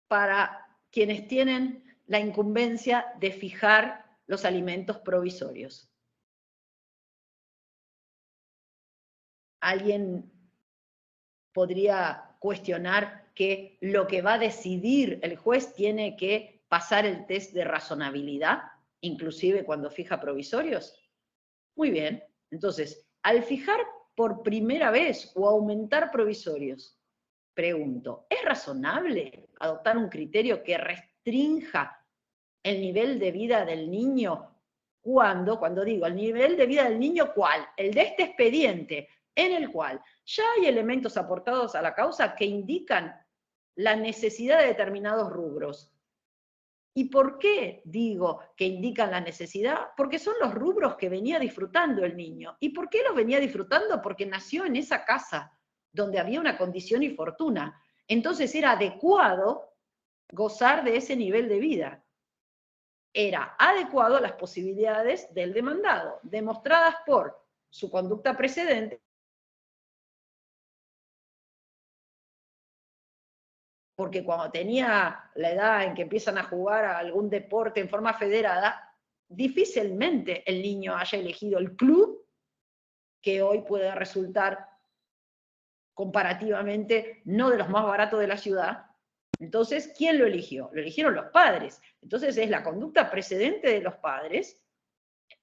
Speaker 3: para quienes tienen la incumbencia de fijar los alimentos provisorios, ¿alguien podría cuestionar que lo que va a decidir el juez tiene que pasar el test de razonabilidad, inclusive cuando fija provisorios? Muy bien, entonces, al fijar por primera vez o aumentar provisorios, pregunto, ¿es razonable adoptar un criterio que restrinja el nivel de vida del niño? Cuando digo el nivel de vida del niño, ¿cuál? El de este expediente, en el cual ya hay elementos aportados a la causa que indican la necesidad de determinados rubros. ¿Y por qué digo que indican la necesidad? Porque son los rubros que venía disfrutando el niño. ¿Y por qué los venía disfrutando? Porque nació en esa casa donde había una condición y fortuna. Entonces era adecuado gozar de ese nivel de vida. Era adecuado a las posibilidades del demandado, demostradas por su conducta precedente, porque cuando tenía la edad en que empiezan a jugar a algún deporte en forma federada, difícilmente el niño haya elegido el club que hoy puede resultar comparativamente no de los más baratos de la ciudad. Entonces, ¿quién lo eligió? Lo eligieron los padres. Entonces es la conducta precedente de los padres,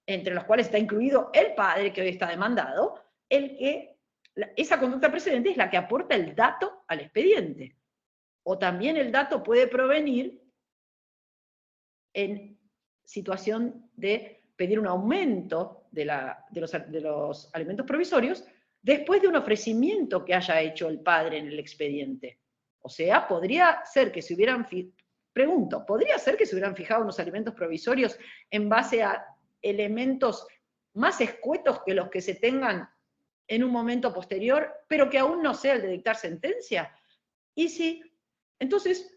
Speaker 3: entre los cuales está incluido el padre que hoy está demandado, esa conducta precedente es la que aporta el dato al expediente. O también el dato puede provenir en situación de pedir un aumento de los alimentos provisorios después de un ofrecimiento que haya hecho el padre en el expediente. O sea, podría ser que se hubieran fijado unos alimentos provisorios en base a elementos más escuetos que los que se tengan en un momento posterior, pero que aún no sea el de dictar sentencia. Y si entonces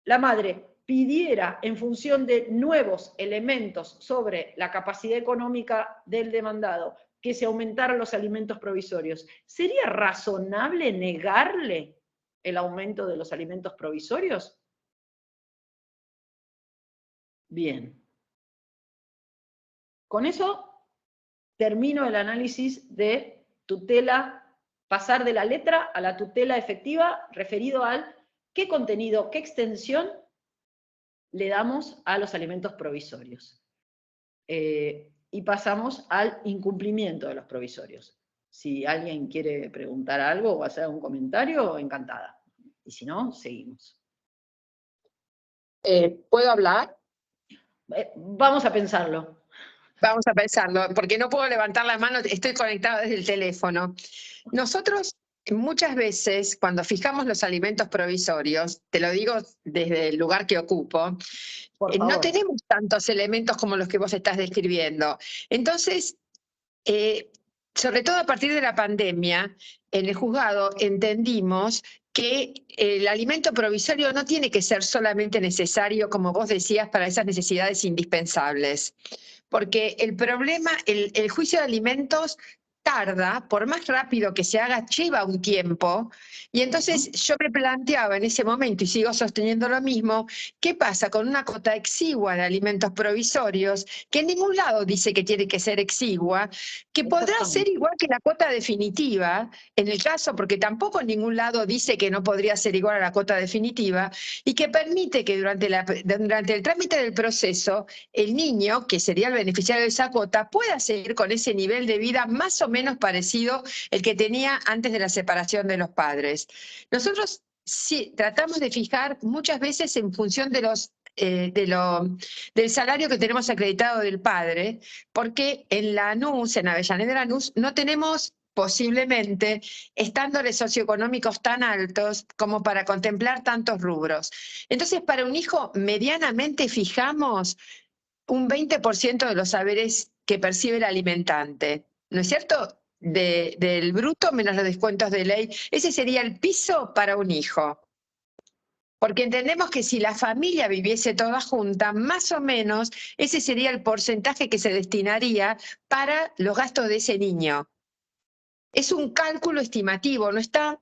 Speaker 3: la madre pidiera, en función de nuevos elementos sobre la capacidad económica del demandado, que se aumentaran los alimentos provisorios, ¿sería razonable negarle el aumento de los alimentos provisorios? Bien. Con eso termino el análisis de tutela, pasar de la letra a la tutela efectiva, referido al qué contenido, qué extensión le damos a los alimentos provisorios. y pasamos al incumplimiento de los provisorios. Si alguien quiere preguntar algo o hacer algún comentario, encantada. Y si no, seguimos.
Speaker 2: ¿Puedo hablar?
Speaker 3: Vamos a pensarlo.
Speaker 2: Vamos a pensarlo, porque no puedo levantar la mano, estoy conectada desde el teléfono. Nosotros muchas veces, cuando fijamos los alimentos provisorios, te lo digo desde el lugar que ocupo, no tenemos tantos elementos como los que vos estás describiendo. Entonces, sobre todo a partir de la pandemia, en el juzgado entendimos que el alimento provisorio no tiene que ser solamente necesario, como vos decías, para esas necesidades indispensables. Porque el problema, el juicio de alimentos tarda, por más rápido que se haga, lleva un tiempo. Y entonces yo me planteaba en ese momento, y sigo sosteniendo lo mismo, ¿qué pasa con una cota exigua de alimentos provisorios, que en ningún lado dice que tiene que ser exigua, que podrá ser igual que la cuota definitiva, en el caso, porque tampoco en ningún lado dice que no podría ser igual a la cuota definitiva, y que permite que durante el trámite del proceso, el niño, que sería el beneficiario de esa cuota, pueda seguir con ese nivel de vida más o menos parecido el que tenía antes de la separación de los padres. Nosotros sí tratamos de fijar muchas veces en función de del salario que tenemos acreditado del padre, porque en Lanús, en Avellaneda Lanús, no tenemos posiblemente estándares socioeconómicos tan altos como para contemplar tantos rubros. Entonces, para un hijo medianamente fijamos un 20% de los saberes que percibe el alimentante, ¿no es cierto? Del bruto menos los descuentos de ley. Ese sería el piso para un hijo. Porque entendemos que si la familia viviese toda junta, más o menos ese sería el porcentaje que se destinaría para los gastos de ese niño. Es un cálculo estimativo, no está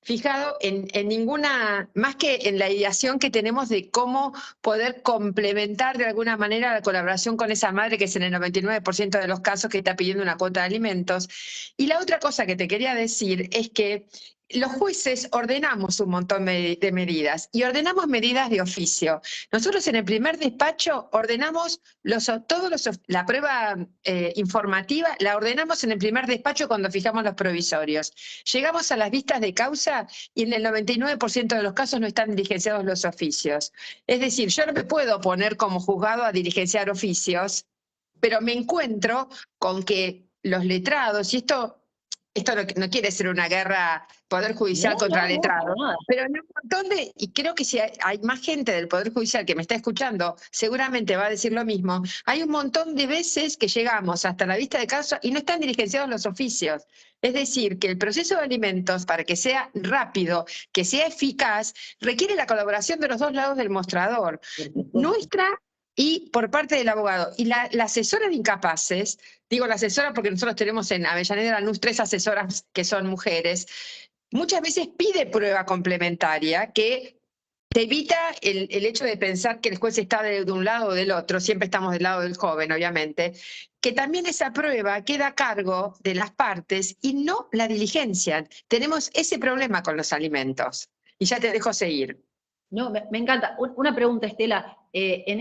Speaker 2: fijado en ninguna, más que en la ideación que tenemos de cómo poder complementar de alguna manera la colaboración con esa madre que es en el 99% de los casos que está pidiendo una cuota de alimentos. Y la otra cosa que te quería decir es que los jueces ordenamos un montón de medidas y ordenamos medidas de oficio. Nosotros en el primer despacho ordenamos la prueba informativa, la ordenamos en el primer despacho cuando fijamos los provisorios. Llegamos a las vistas de causa y en el 99% de los casos no están diligenciados los oficios. Es decir, yo no me puedo poner como juzgado a diligenciar oficios, pero me encuentro con que los letrados, y esto no quiere ser una guerra Poder Judicial contra letrados, pero en un montón y creo que si hay más gente del Poder Judicial que me está escuchando, seguramente va a decir lo mismo, hay un montón de veces que llegamos hasta la vista de causa y no están diligenciados los oficios. Es decir, que el proceso de alimentos, para que sea rápido, que sea eficaz, requiere la colaboración de los dos lados del mostrador, nuestra y por parte del abogado. Y la asesora de incapaces, digo la asesora porque nosotros tenemos en Avellaneda Lanús 3 asesoras que son mujeres, muchas veces pide prueba complementaria que te evita el hecho de pensar que el juez está de un lado o del otro, siempre estamos del lado del joven, obviamente, que también esa prueba queda a cargo de las partes y no la diligencian. Tenemos ese problema con los alimentos. Y ya te dejo seguir.
Speaker 3: No, me encanta. Una pregunta, Estela. En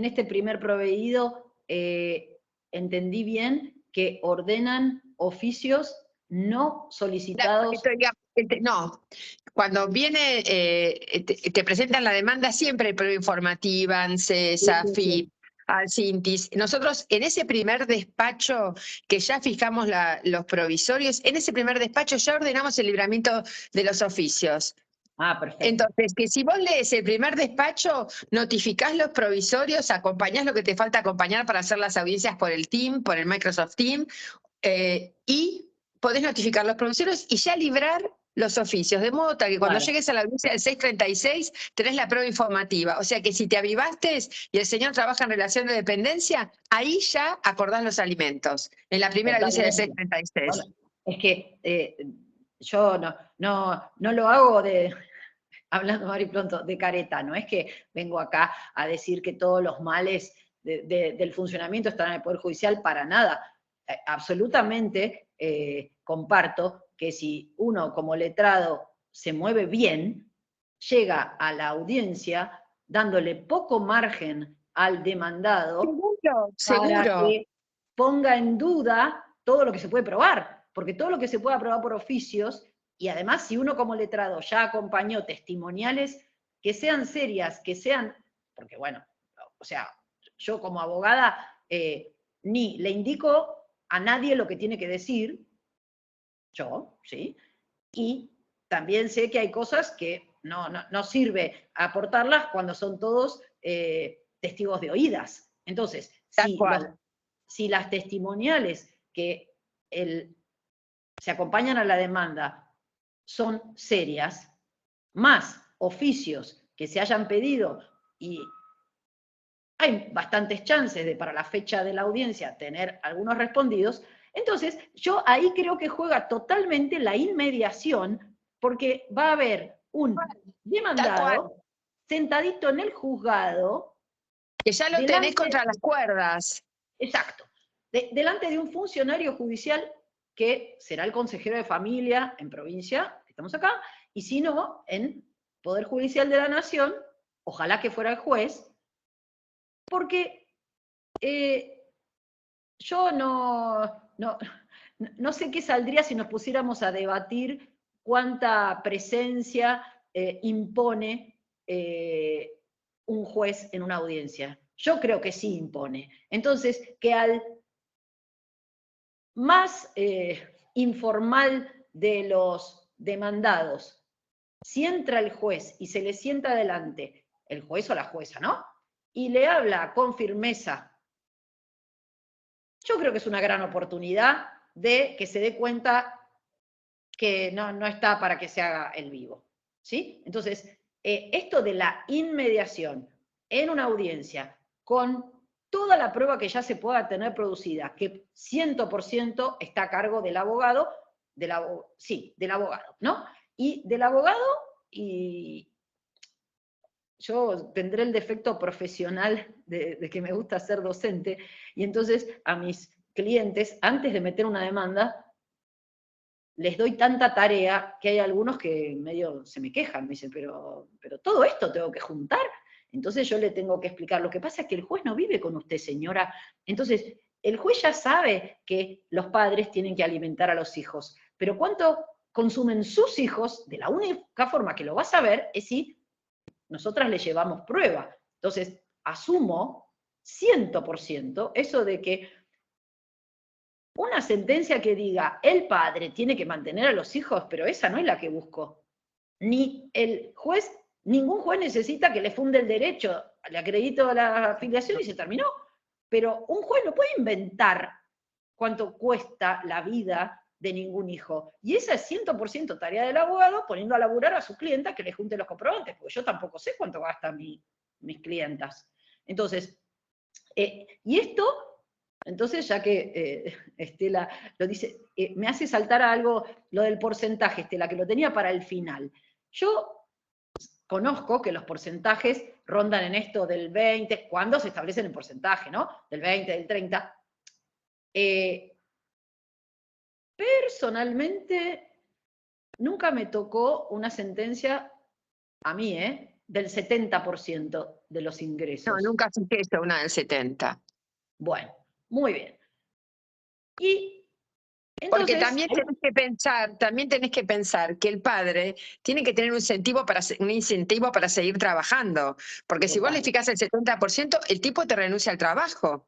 Speaker 3: este primer proveído, entendí bien que ordenan oficios no solicitados.
Speaker 2: No, cuando viene, te presentan la demanda, siempre hay prueba informativa, ANSES, AFIP, Alcintis. Nosotros en ese primer despacho que ya fijamos los provisorios, en ese primer despacho ya ordenamos el libramiento de los oficios.
Speaker 3: Ah, perfecto.
Speaker 2: Entonces, que si vos lees el primer despacho, notificás los provisorios, acompañás lo que te falta acompañar para hacer las audiencias por el Team, por el Microsoft Team, y podés notificar los provisorios y ya librar los oficios, de modo tal que cuando llegues a la audiencia del 636 tenés la prueba informativa. O sea que si te avivaste y el señor trabaja en relación de dependencia, ahí ya acordás los alimentos, en la primera audiencia del 636.
Speaker 3: Bueno, es que yo no lo hago hablando Mari pronto, de careta, no es que vengo acá a decir que todos los males del funcionamiento están en el Poder Judicial, para nada. Absolutamente comparto que si uno como letrado se mueve bien, llega a la audiencia dándole poco margen al demandado
Speaker 2: Seguro,
Speaker 3: para
Speaker 2: seguro.
Speaker 3: que ponga en duda todo lo que se puede probar, porque todo lo que se pueda probar por oficios, y además si uno como letrado ya acompañó testimoniales que sean serias, que sean, porque bueno, o sea, yo como abogada ni le indico a nadie lo que tiene que decir, yo, ¿sí? Y también sé que hay cosas que no sirve aportarlas cuando son todos testigos de oídas. Entonces,
Speaker 2: Tal cual.
Speaker 3: si las testimoniales que se acompañan a la demanda son serias, más oficios que se hayan pedido, y hay bastantes chances de para la fecha de la audiencia tener algunos respondidos, entonces yo ahí creo que juega totalmente la inmediación, porque va a haber un
Speaker 2: Tal cual.
Speaker 3: demandado sentadito en el juzgado,
Speaker 2: Que ya lo tenés contra las cuerdas.
Speaker 3: exacto, delante de un funcionario judicial que será el consejero de familia en provincia, estamos acá, y si no, en Poder Judicial de la Nación, ojalá que fuera el juez, porque yo no sé qué saldría si nos pusiéramos a debatir cuánta presencia impone un juez en una audiencia. Yo creo que sí impone. Entonces, que al más informal de los demandados, si entra el juez y se le sienta adelante, el juez o la jueza, ¿no? Y le habla con firmeza, yo creo que es una gran oportunidad de que se dé cuenta que no está para que se haga el vivo, ¿sí? Entonces, esto de la inmediación en una audiencia con toda la prueba que ya se pueda tener producida, que 100% está a cargo del abogado, del abogado, ¿no? Y del abogado, y yo tendré el defecto profesional de que me gusta ser docente, y entonces a mis clientes, antes de meter una demanda, les doy tanta tarea que hay algunos que medio se me quejan, me dicen, pero todo esto tengo que juntar. Entonces yo le tengo que explicar, lo que pasa es que el juez no vive con usted, señora. Entonces, el juez ya sabe que los padres tienen que alimentar a los hijos, pero cuánto consumen sus hijos, de la única forma que lo va a saber es si nosotras le llevamos prueba. Entonces, asumo 100% eso de que una sentencia que diga el padre tiene que mantener a los hijos, pero esa no es la que busco. Ni el juez, ningún juez necesita que le funde el derecho, le acredito la afiliación y se terminó. Pero un juez no puede inventar cuánto cuesta la vida de ningún hijo. Y esa es 100% tarea del abogado, poniendo a laburar a su clienta que le junte los comprobantes, porque yo tampoco sé cuánto gastan mis clientas. Entonces, y esto, entonces ya que Estela lo dice, me hace saltar a algo lo del porcentaje, Estela, que lo tenía para el final. Yo conozco que los porcentajes rondan en esto del 20, cuando se establecen en porcentaje, ¿no? Del 20, del 30. Personalmente, nunca me tocó una sentencia, a mí, del 70% de los ingresos.
Speaker 2: No, nunca fijé eso, una del 70.
Speaker 3: Bueno, muy bien. Y entonces,
Speaker 2: porque también tenés que pensar que el padre tiene que tener un incentivo para seguir trabajando. Porque si vos le fijás el 70%, el tipo te renuncia al trabajo.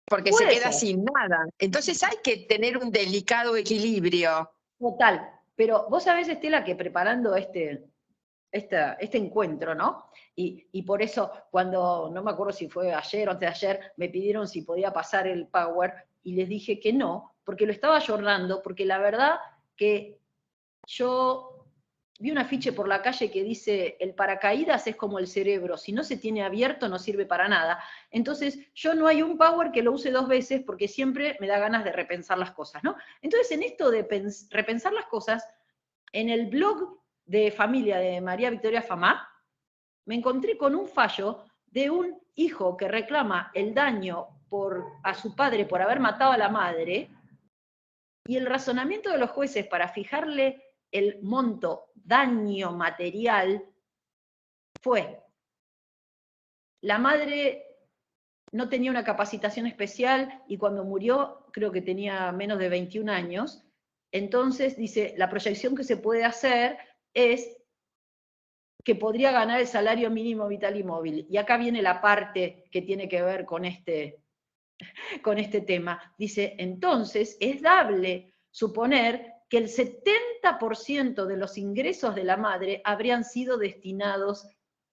Speaker 2: Porque se queda sin nada. Entonces hay que tener un delicado equilibrio.
Speaker 3: Total. Pero vos sabés, Estela, que preparando este encuentro, ¿no? Y por eso, cuando, no me acuerdo si fue ayer o antes de ayer, me pidieron si podía pasar el Power, y les dije que no, porque lo estaba ayornando, porque la verdad que yo vi un afiche por la calle que dice, el paracaídas es como el cerebro, si no se tiene abierto no sirve para nada. Entonces, yo no hay un Power que lo use 2 veces, porque siempre me da ganas de repensar las cosas, ¿no? Entonces, en esto de repensar las cosas, en el blog de familia de María Victoria Famá, me encontré con un fallo de un hijo que reclama el daño a su padre por haber matado a la madre, y el razonamiento de los jueces para fijarle el monto daño material fue, la madre no tenía una capacitación especial y cuando murió creo que tenía menos de 21 años. Entonces dice, la proyección que se puede hacer es que podría ganar el salario mínimo vital y móvil. Y acá viene la parte que tiene que ver con este tema. Dice, entonces es dable suponer que el 70% de los ingresos de la madre habrían sido destinados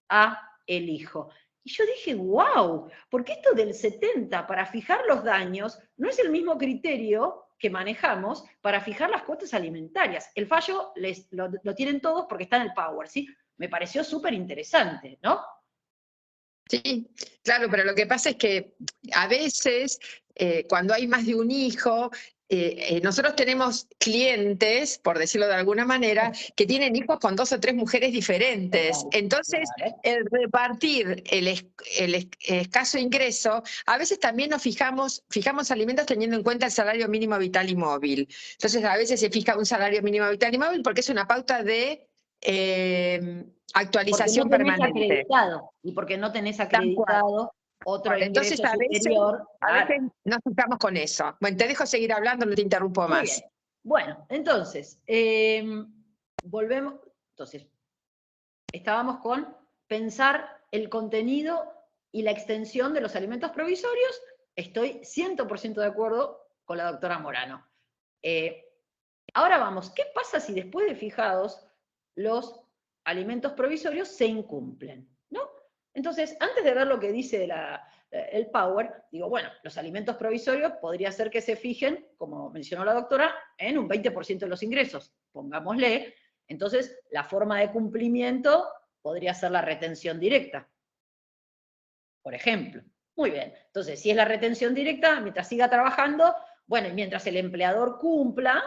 Speaker 3: a el hijo. Y yo dije, wow, porque esto del 70 para fijar los daños no es el mismo criterio que manejamos para fijar las cuotas alimentarias. El fallo lo tienen todos porque está en el Power, ¿sí? Me pareció súper interesante, ¿no?
Speaker 2: Sí, claro, pero lo que pasa es que a veces cuando hay más de un hijo, nosotros tenemos clientes, por decirlo de alguna manera, que tienen hijos con 2 o 3 mujeres diferentes. Entonces, el repartir el escaso ingreso, a veces también nos fijamos alimentos teniendo en cuenta el salario mínimo vital y móvil. Entonces, a veces se fija un salario mínimo vital y móvil porque es una pauta de actualización
Speaker 3: porque no tenés
Speaker 2: permanente.
Speaker 3: Acreditado, y porque no tenés acreditado otro ingreso
Speaker 2: Entonces,
Speaker 3: superior.
Speaker 2: a veces nos fijamos con eso. Bueno, te dejo seguir hablando, no te interrumpo
Speaker 3: Muy
Speaker 2: más.
Speaker 3: bien. Bueno, entonces, volvemos. Entonces, estábamos con pensar el contenido y la extensión de los alimentos provisorios. Estoy 100% de acuerdo con la doctora Morano. Ahora vamos, ¿qué pasa si después de fijados los alimentos provisorios se incumplen? ¿No? Entonces, antes de ver lo que dice el Power, digo, bueno, los alimentos provisorios podría ser que se fijen, como mencionó la doctora, en un 20% de los ingresos, pongámosle. Entonces, la forma de cumplimiento podría ser la retención directa, por ejemplo. Muy bien, entonces, si es la retención directa, mientras siga trabajando, bueno, y mientras el empleador cumpla,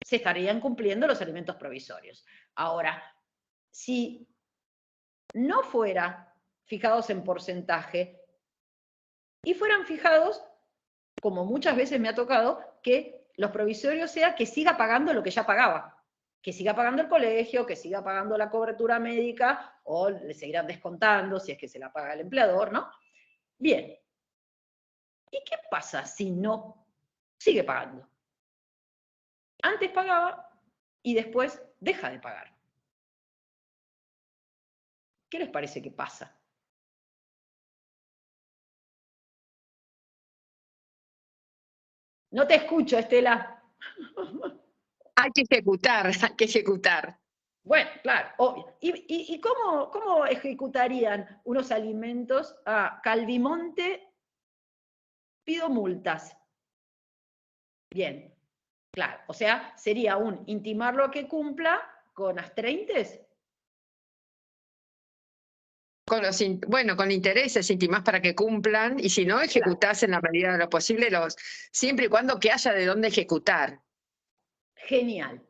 Speaker 3: se estarían cumpliendo los alimentos provisorios. Ahora, si no fuera fijados en porcentaje y fueran fijados, como muchas veces me ha tocado, que los provisorios sea que siga pagando lo que ya pagaba, que siga pagando el colegio, que siga pagando la cobertura médica, o le seguirán descontando si es que se la paga el empleador, ¿no? Bien. ¿Y qué pasa si no sigue pagando? Antes pagaba y después deja de pagar. ¿Qué les parece que pasa? No te escucho, Estela.
Speaker 2: Hay que ejecutar, hay que ejecutar.
Speaker 3: Bueno, claro, obvio. ¿Y cómo ejecutarían unos alimentos? Calvimonte, pido multas. Bien, claro. O sea, sería un intimarlo a que cumpla con astreintes.
Speaker 2: Con intereses, intimás para que cumplan, y si no, ejecutás en la medida de lo posible, siempre y cuando que haya de dónde ejecutar.
Speaker 3: Genial,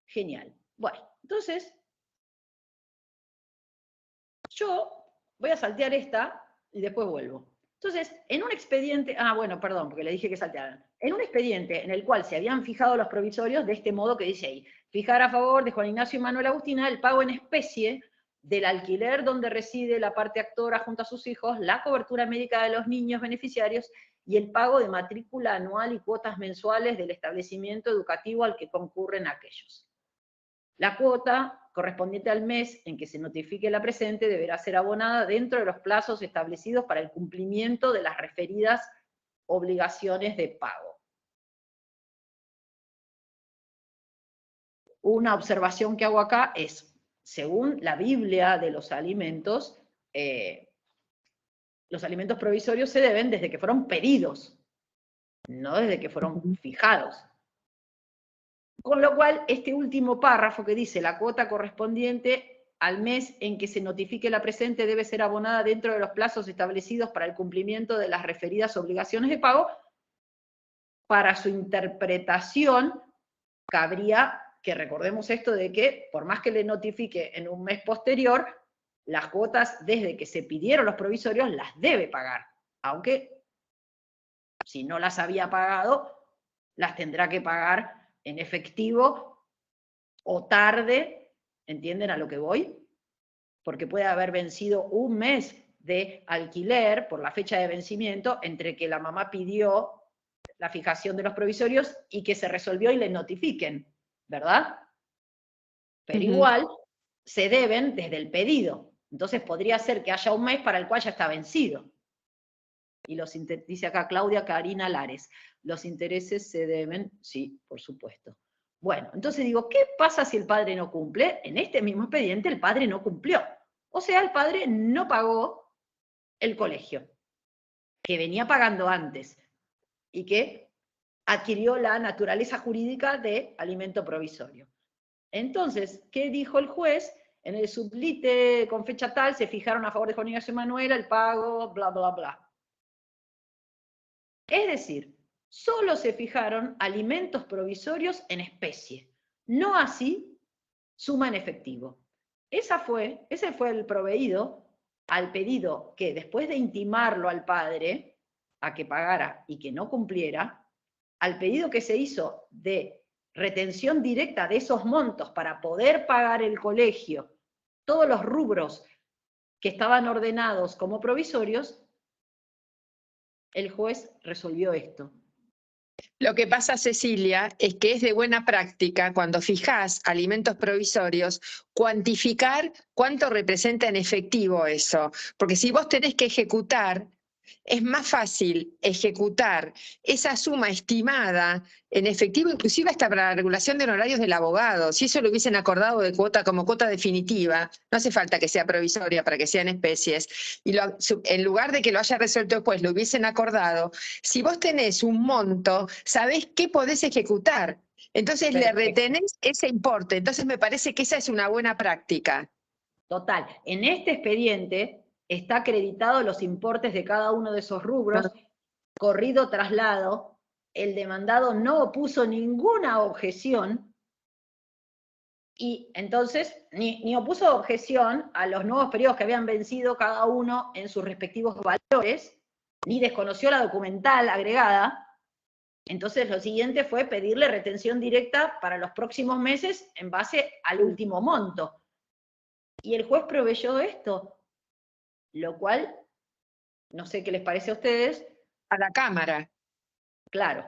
Speaker 3: genial. Bueno, entonces, yo voy a saltear esta y después vuelvo. Entonces, en un expediente, bueno, perdón, porque le dije que saltearan. En un expediente en el cual se habían fijado los provisorios de este modo que dice ahí, fijar a favor de Juan Ignacio y Manuel Agustina el pago en especie del alquiler donde reside la parte actora junto a sus hijos, la cobertura médica de los niños beneficiarios y el pago de matrícula anual y cuotas mensuales del establecimiento educativo al que concurren aquellos. La cuota correspondiente al mes en que se notifique la presente deberá ser abonada dentro de los plazos establecidos para el cumplimiento de las referidas obligaciones de pago. Una observación que hago acá es, según la Biblia de los alimentos provisorios se deben desde que fueron pedidos, no desde que fueron fijados. Con lo cual, este último párrafo que dice la cuota correspondiente al mes en que se notifique la presente debe ser abonada dentro de los plazos establecidos para el cumplimiento de las referidas obligaciones de pago, para su interpretación cabría que recordemos esto de que por más que le notifique en un mes posterior, las cuotas desde que se pidieron los provisorios las debe pagar, aunque si no las había pagado, las tendrá que pagar en efectivo o tarde, ¿entienden a lo que voy? Porque puede haber vencido un mes de alquiler por la fecha de vencimiento entre que la mamá pidió la fijación de los provisorios y que se resolvió y le notifiquen, ¿verdad? Pero igual se deben desde el pedido. Entonces podría ser que haya un mes para el cual ya está vencido. Y dice acá Claudia Karina Lares, los intereses se deben, sí, por supuesto. Bueno, entonces digo, ¿qué pasa si el padre no cumple? En este mismo expediente el padre no cumplió. O sea, el padre no pagó el colegio, que venía pagando antes, y que adquirió la naturaleza jurídica de alimento provisorio. Entonces, ¿qué dijo el juez? En el sublite con fecha tal se fijaron a favor de Juan Ignacio Manuela el pago, bla, bla, bla. Es decir, solo se fijaron alimentos provisorios en especie, no así suma en efectivo. Ese fue el proveído al pedido que después de intimarlo al padre a que pagara y que no cumpliera, al pedido que se hizo de retención directa de esos montos para poder pagar el colegio, todos los rubros que estaban ordenados como provisorios, el juez resolvió esto.
Speaker 2: Lo que pasa, Cecilia, es que es de buena práctica, cuando fijás alimentos provisorios, cuantificar cuánto representa en efectivo eso. Porque si vos tenés que ejecutar, es más fácil ejecutar esa suma estimada en efectivo, inclusive hasta para la regulación de honorarios del abogado. Si eso lo hubiesen acordado de cuota como cuota definitiva, no hace falta que sea provisoria para que sean especies. Y en lugar de que lo haya resuelto después, lo hubiesen acordado, si vos tenés un monto, sabés qué podés ejecutar. Entonces le retenés ese importe. Entonces me parece que esa es una buena práctica.
Speaker 3: Total, en este expediente está acreditado los importes de cada uno de esos rubros, corrido traslado, el demandado no opuso ninguna objeción, y entonces ni opuso objeción a los nuevos periodos que habían vencido cada uno en sus respectivos valores, ni desconoció la documental agregada. Entonces lo siguiente fue pedirle retención directa para los próximos meses en base al último monto. Y el juez proveyó esto, lo cual, no sé qué les parece a ustedes.
Speaker 2: A la Cámara.
Speaker 3: Claro.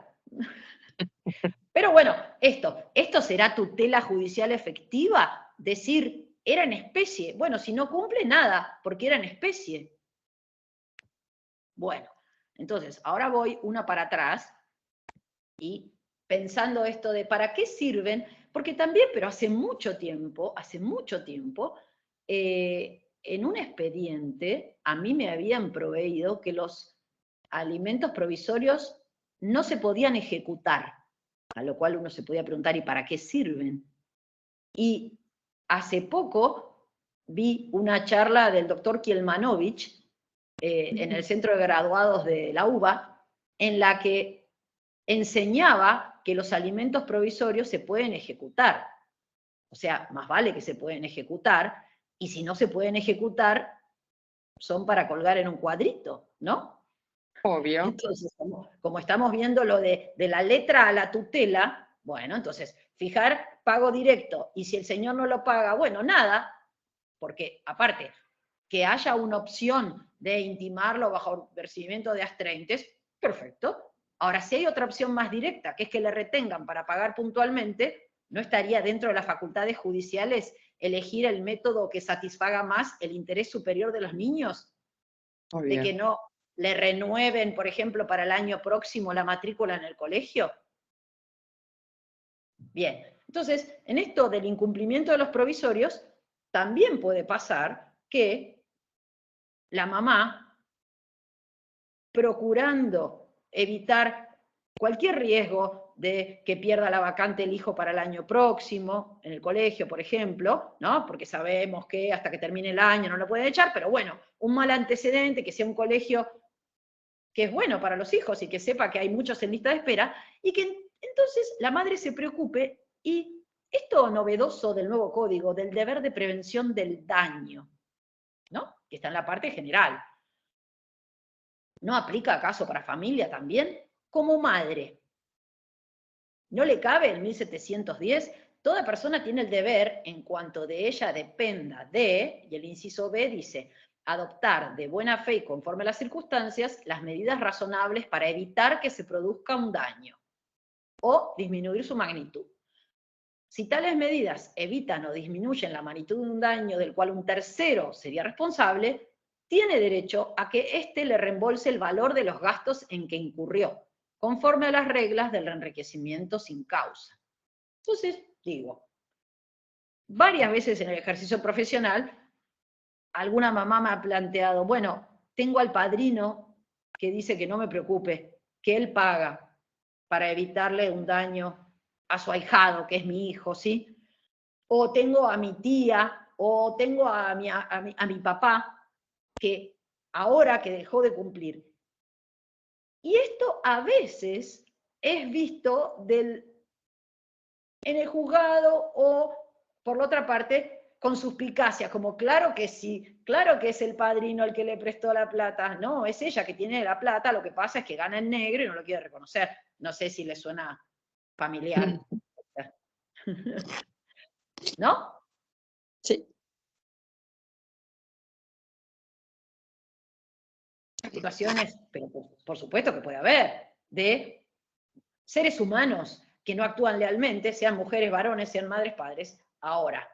Speaker 3: Pero bueno, ¿esto será tutela judicial efectiva? Decir, era en especie. Bueno, si no cumple, nada, porque era en especie. Bueno, entonces, ahora voy una para atrás y pensando esto de ¿para qué sirven? Porque también, pero hace mucho tiempo, en un expediente a mí me habían proveído que los alimentos provisorios no se podían ejecutar, a lo cual uno se podía preguntar, ¿y para qué sirven? Y hace poco vi una charla del doctor Kielmanovich en el Centro de Graduados de la UBA, en la que enseñaba que los alimentos provisorios se pueden ejecutar. O sea, más vale que se pueden ejecutar, y si no se pueden ejecutar, son para colgar en un cuadrito, ¿no?
Speaker 2: Obvio.
Speaker 3: Entonces, como estamos viendo lo de la letra a la tutela, bueno, entonces, fijar pago directo, y si el señor no lo paga, bueno, nada, porque aparte, que haya una opción de intimarlo bajo vencimiento de astreintes, perfecto. Ahora, si hay otra opción más directa, que es que le retengan para pagar puntualmente, ¿no estaría dentro de las facultades judiciales elegir el método que satisfaga más el interés superior de los niños?
Speaker 2: Obvio.
Speaker 3: De que no le renueven, por ejemplo, para el año próximo la matrícula en el colegio. Bien, entonces, en esto del incumplimiento de los provisorios, también puede pasar que la mamá, procurando evitar cualquier riesgo de que pierda la vacante el hijo para el año próximo, en el colegio, por ejemplo, ¿no? Porque sabemos que hasta que termine el año no lo pueden echar, pero bueno, un mal antecedente, que sea un colegio que es bueno para los hijos y que sepa que hay muchos en lista de espera, y que entonces la madre se preocupe, y esto novedoso del nuevo código, del deber de prevención del daño, ¿no? Que está en la parte general. ¿No aplica acaso para familia también? Como madre, ¿no le cabe el 1710? Toda persona tiene el deber, en cuanto de ella dependa de, y el inciso B dice, adoptar de buena fe y conforme a las circunstancias las medidas razonables para evitar que se produzca un daño o disminuir su magnitud. Si tales medidas evitan o disminuyen la magnitud de un daño del cual un tercero sería responsable, tiene derecho a que éste le reembolse el valor de los gastos en que incurrió, conforme a las reglas del enriquecimiento sin causa. Entonces, digo, varias veces en el ejercicio profesional, alguna mamá me ha planteado, bueno, tengo al padrino que dice que no me preocupe, que él paga para evitarle un daño a su ahijado, que es mi hijo, ¿sí? O tengo a mi tía, o tengo a mi papá, que ahora que dejó de cumplir. Y esto a veces es visto en el juzgado o, por la otra parte, con suspicacia, como claro que sí, claro que es el padrino el que le prestó la plata. No, es ella que tiene la plata, lo que pasa es que gana en negro y no lo quiere reconocer. No sé si le suena familiar. ¿No?
Speaker 2: Sí.
Speaker 3: Situaciones, pero por supuesto que puede haber, de seres humanos que no actúan lealmente, sean mujeres, varones, sean madres, padres. Ahora,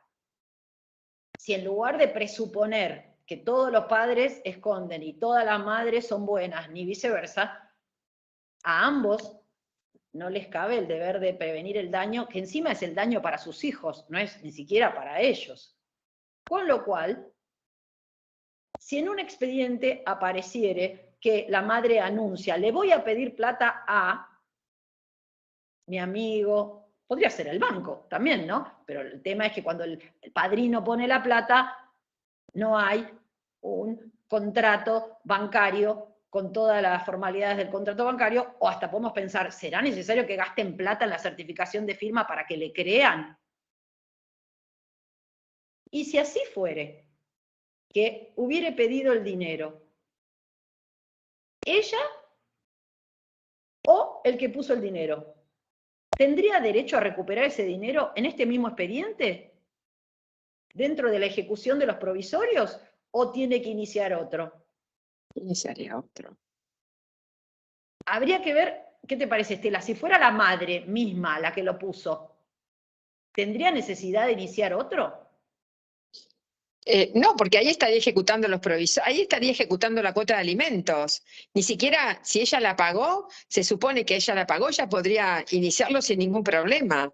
Speaker 3: si en lugar de presuponer que todos los padres esconden y todas las madres son buenas, ni viceversa, a ambos no les cabe el deber de prevenir el daño, que encima es el daño para sus hijos, no es ni siquiera para ellos. Con lo cual, si en un expediente apareciere que la madre anuncia, le voy a pedir plata a mi amigo, podría ser el banco también, ¿no? Pero el tema es que cuando el padrino pone la plata, no hay un contrato bancario con todas las formalidades del contrato bancario, o hasta podemos pensar, ¿será necesario que gasten plata en la certificación de firma para que le crean? Y si así fuere, que hubiere pedido el dinero, ella o el que puso el dinero, ¿tendría derecho a recuperar ese dinero en este mismo expediente? ¿Dentro de la ejecución de los provisorios? ¿O tiene que iniciar otro?
Speaker 2: Iniciaría otro.
Speaker 3: Habría que ver, ¿qué te parece, Estela? Si fuera la madre misma la que lo puso, ¿tendría necesidad de iniciar otro?
Speaker 2: No, porque ahí estaría ejecutando los provisorios, ahí estaría ejecutando la cuota de alimentos. Ni siquiera, si ella la pagó, se supone que ella la pagó, ya podría iniciarlo sin ningún problema.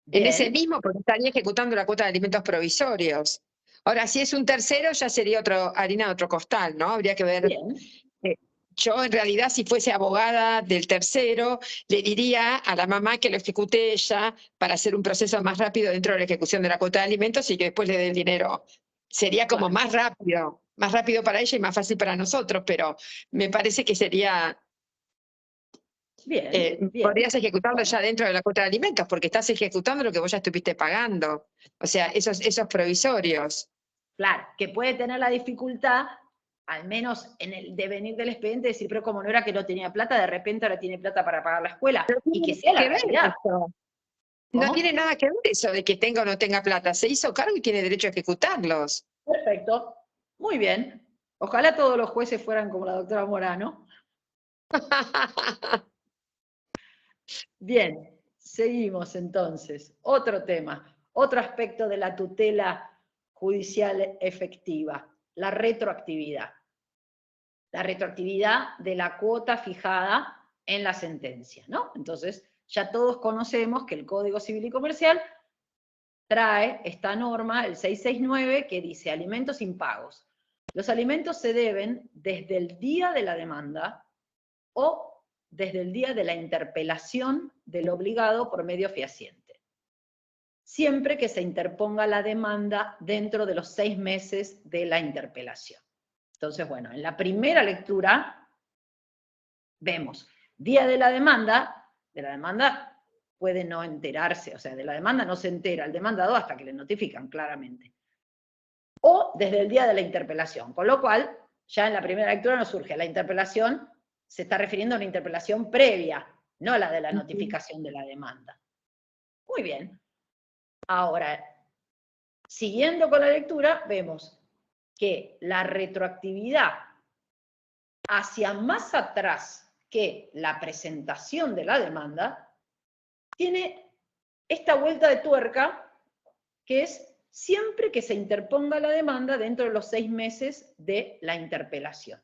Speaker 3: Bien.
Speaker 2: En ese mismo, porque estaría ejecutando la cuota de alimentos provisorios. Ahora, si es un tercero, ya sería harina de otro costal, ¿no? Habría que ver.
Speaker 3: Bien.
Speaker 2: Yo, en realidad, si fuese abogada del tercero, le diría a la mamá que lo ejecute ella para hacer un proceso más rápido dentro de la ejecución de la cuota de alimentos y que después le dé el dinero. Sería como más rápido para ella y más fácil para nosotros, pero me parece que sería...
Speaker 3: Bien.
Speaker 2: Podrías ejecutarlo ya dentro de la cuota de alimentos, porque estás ejecutando lo que vos ya estuviste pagando. O sea, esos provisorios.
Speaker 3: Claro, que puede tener la dificultad, al menos en el devenir del expediente, decir, pero como no era que no tenía plata, de repente ahora tiene plata para pagar la escuela, y que sea la realidad.
Speaker 2: No tiene nada que ver eso de que tenga o no tenga plata. Se hizo cargo y tiene derecho a ejecutarlos.
Speaker 3: Perfecto, muy bien. Ojalá todos los jueces fueran como la doctora Morano. Bien, seguimos entonces. Otro tema, otro aspecto de la tutela judicial efectiva, la retroactividad. La retroactividad de la cuota fijada en la sentencia, ¿no? Entonces, ya todos conocemos que el Código Civil y Comercial trae esta norma, el 669, que dice alimentos impagos. Los alimentos se deben desde el día de la demanda o desde el día de la interpelación del obligado por medio fehaciente, siempre que se interponga la demanda dentro de los 6 meses de la interpelación. Entonces, bueno, en la primera lectura vemos día de la demanda puede no enterarse, o sea, de la demanda no se entera el demandado hasta que le notifican claramente. O desde el día de la interpelación, con lo cual, ya en la primera lectura nos surge la interpelación, se está refiriendo a una interpelación previa, no a la de la notificación de la demanda. Muy bien. Ahora, siguiendo con la lectura, vemos que la retroactividad hacia más atrás que la presentación de la demanda tiene esta vuelta de tuerca, que es siempre que se interponga la demanda dentro de los 6 meses de la interpelación.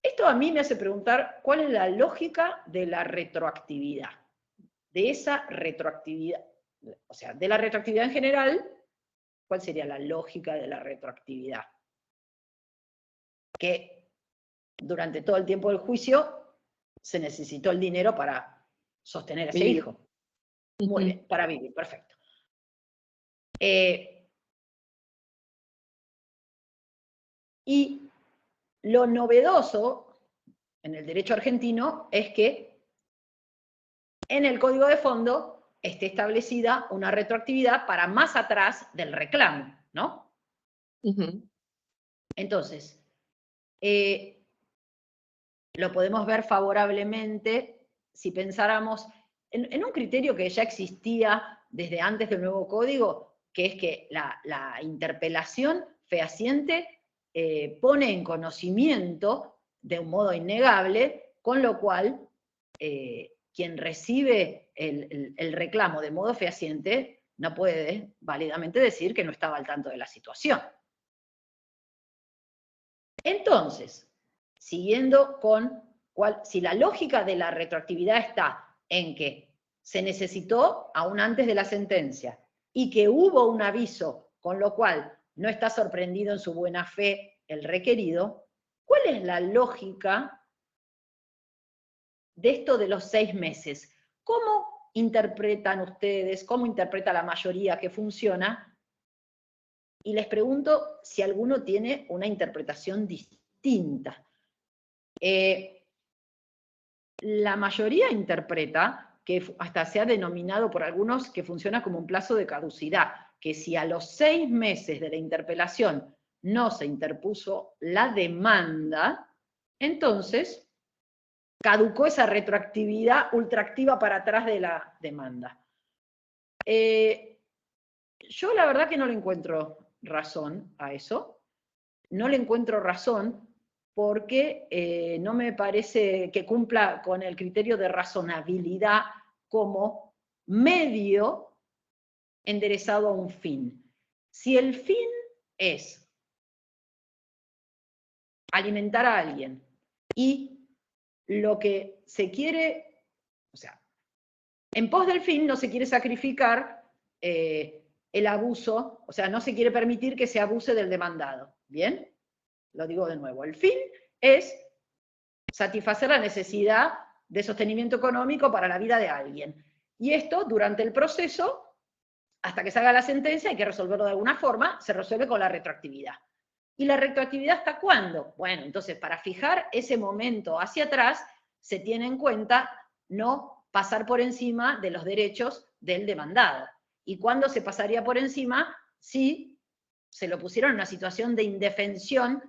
Speaker 3: Esto a mí me hace preguntar cuál es la lógica de la retroactividad, de esa retroactividad, o sea, de la retroactividad en general, ¿cuál sería la lógica de la retroactividad? Que durante todo el tiempo del juicio se necesitó el dinero para sostener a ese hijo. Muy bien, para vivir, perfecto. Y lo novedoso en el derecho argentino es que en el Código de Fondo esté establecida una retroactividad para más atrás del reclamo, ¿no? Entonces, lo podemos ver favorablemente si pensáramos en un criterio que ya existía desde antes del nuevo código, que es que la interpelación fehaciente pone en conocimiento de un modo innegable, con lo cual quien recibe el reclamo de modo fehaciente no puede válidamente decir que no estaba al tanto de la situación. Entonces, siguiendo con si la lógica de la retroactividad está en que se necesitó aún antes de la sentencia y que hubo un aviso, con lo cual no está sorprendido en su buena fe el requerido, ¿cuál es la lógica de esto de los 6 meses? ¿Cómo interpretan ustedes, cómo interpreta la mayoría que funciona? Y les pregunto si alguno tiene una interpretación distinta. La mayoría interpreta, que hasta se ha denominado por algunos que funciona como un plazo de caducidad, que si a los 6 meses de la interpelación no se interpuso la demanda, entonces caducó esa retroactividad ultraactiva para atrás de la demanda. Yo la verdad que no le encuentro razón a eso, no le encuentro razón porque no me parece que cumpla con el criterio de razonabilidad como medio enderezado a un fin. Si el fin es alimentar a alguien y lo que se quiere, o sea, en pos del fin no se quiere sacrificar el abuso, o sea, no se quiere permitir que se abuse del demandado, ¿bien? Lo digo de nuevo, el fin es satisfacer la necesidad de sostenimiento económico para la vida de alguien. Y esto, durante el proceso, hasta que salga la sentencia, hay que resolverlo de alguna forma, se resuelve con la retroactividad. ¿Y la retroactividad hasta cuándo? Bueno, entonces, para fijar ese momento hacia atrás, se tiene en cuenta no pasar por encima de los derechos del demandado. ¿Y cuándo se pasaría por encima? Si se lo pusieron en una situación de indefensión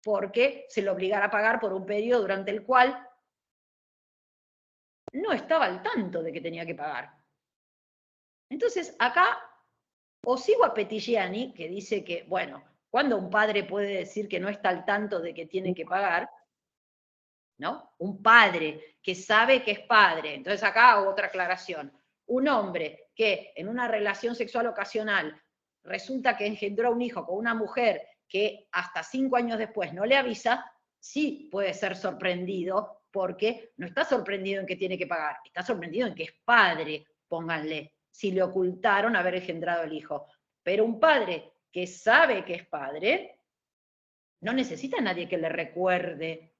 Speaker 3: porque se lo obligara a pagar por un periodo durante el cual no estaba al tanto de que tenía que pagar. Entonces, acá o sigo a Petigiani, que dice que, bueno, ¿cuándo un padre puede decir que no está al tanto de que tiene que pagar? ¿No? Un padre que sabe que es padre. Entonces acá hago otra aclaración. Un hombre que en una relación sexual ocasional resulta que engendró un hijo con una mujer que hasta 5 años después no le avisa, sí puede ser sorprendido, porque no está sorprendido en que tiene que pagar, está sorprendido en que es padre, pónganle, si le ocultaron haber engendrado el hijo. Pero un padre que sabe que es padre, no necesita a nadie que le recuerde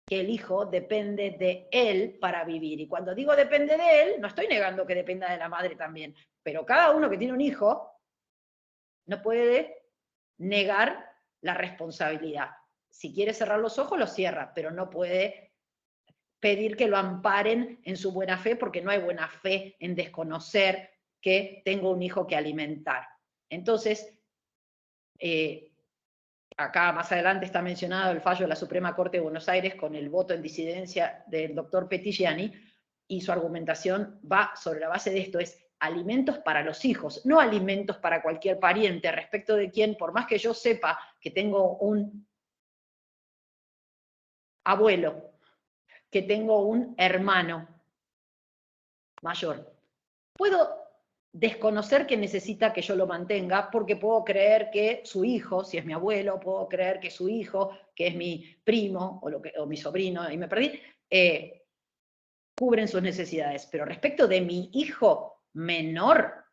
Speaker 3: que el hijo depende de él para vivir. Y cuando digo depende de él, no estoy negando que dependa de la madre también, pero cada uno que tiene un hijo no puede negar la responsabilidad. Si quiere cerrar los ojos, los cierra, pero no puede pedir que lo amparen en su buena fe, porque no hay buena fe en desconocer que tengo un hijo que alimentar. Entonces, acá más adelante está mencionado el fallo de la Suprema Corte de Buenos Aires con el voto en disidencia del doctor Petigiani, y su argumentación va sobre la base de esto, es alimentos para los hijos, no alimentos para cualquier pariente, respecto de quien, por más que yo sepa que tengo un abuelo, que tengo un hermano mayor, puedo desconocer que necesita que yo lo mantenga, porque puedo creer que su hijo, si es mi abuelo, puedo creer que su hijo, que es mi primo, o mi sobrino, ahí me perdí, cubren sus necesidades. Pero respecto de mi hijo menor,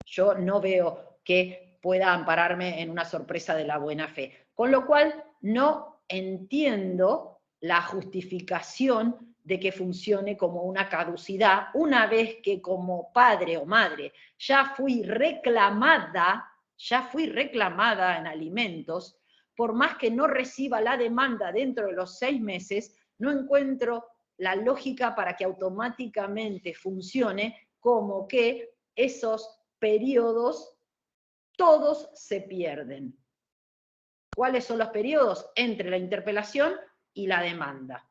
Speaker 3: yo no veo que pueda ampararme en una sorpresa de la buena fe. Con lo cual, no entiendo la justificación de que funcione como una caducidad, una vez que como padre o madre ya fui reclamada en alimentos, por más que no reciba la demanda dentro de los 6 meses, no encuentro la lógica para que automáticamente funcione como que esos periodos todos se pierden. ¿Cuáles son los periodos? Entre la interpelación y la demanda.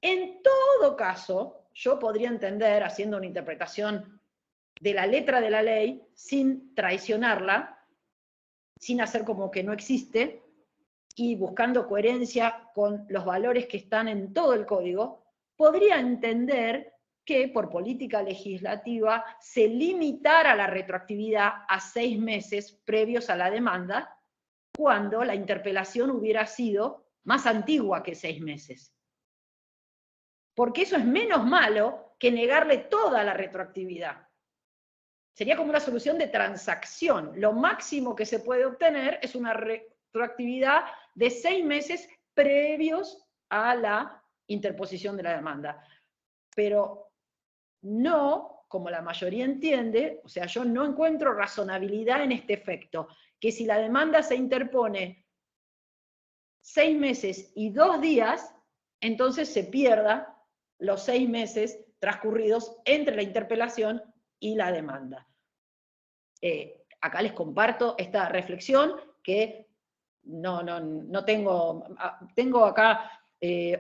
Speaker 3: En todo caso, yo podría entender, haciendo una interpretación de la letra de la ley, sin traicionarla, sin hacer como que no existe, y buscando coherencia con los valores que están en todo el código, podría entender que por política legislativa se limitara la retroactividad a 6 meses previos a la demanda, cuando la interpelación hubiera sido más antigua que 6 meses. Porque eso es menos malo que negarle toda la retroactividad. Sería como una solución de transacción. Lo máximo que se puede obtener es una retroactividad de 6 meses previos a la interposición de la demanda. Pero no, como la mayoría entiende, o sea, yo no encuentro razonabilidad en este efecto, que si la demanda se interpone 6 meses y 2 días, entonces se pierda los 6 meses transcurridos entre la interpelación y la demanda. Acá les comparto esta reflexión que no tengo acá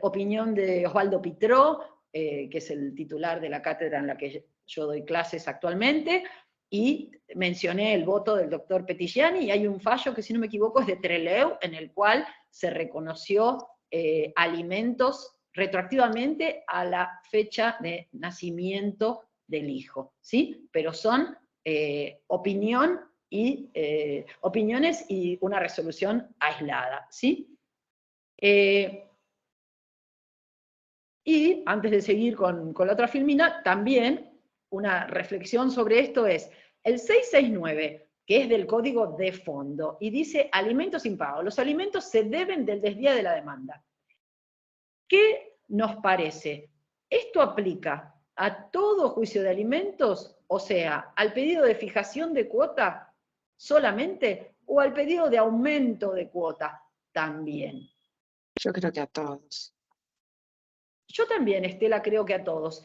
Speaker 3: opinión de Osvaldo Pitró, que es el titular de la cátedra en la que yo doy clases actualmente, y mencioné el voto del doctor Petigiani, y hay un fallo que, si no me equivoco, es de Trelew, en el cual se reconoció alimentos retroactivamente a la fecha de nacimiento del hijo, ¿sí? Pero son opiniones y una resolución aislada, ¿sí? Y antes de seguir con la otra filmina, también una reflexión sobre esto es el 669, que es del código de fondo, y dice alimentos impagos. Los alimentos se deben desde el día de la demanda. ¿Qué nos parece? ¿Esto aplica a todo juicio de alimentos? O sea, ¿al pedido de fijación de cuota solamente? ¿O al pedido de aumento de cuota también?
Speaker 2: Yo creo que a todos.
Speaker 3: Yo también, Estela, creo que a todos.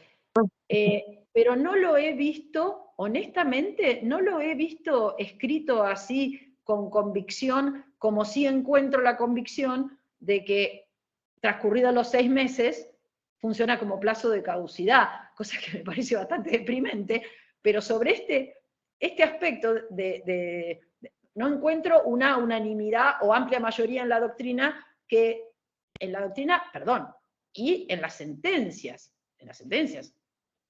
Speaker 3: Pero no lo he visto, honestamente, no lo he visto escrito así con convicción, como si encuentro la convicción de que transcurridos los 6 meses funciona como plazo de caducidad, cosa que me parece bastante deprimente, pero sobre este aspecto no encuentro una unanimidad o amplia mayoría en la doctrina y en las sentencias.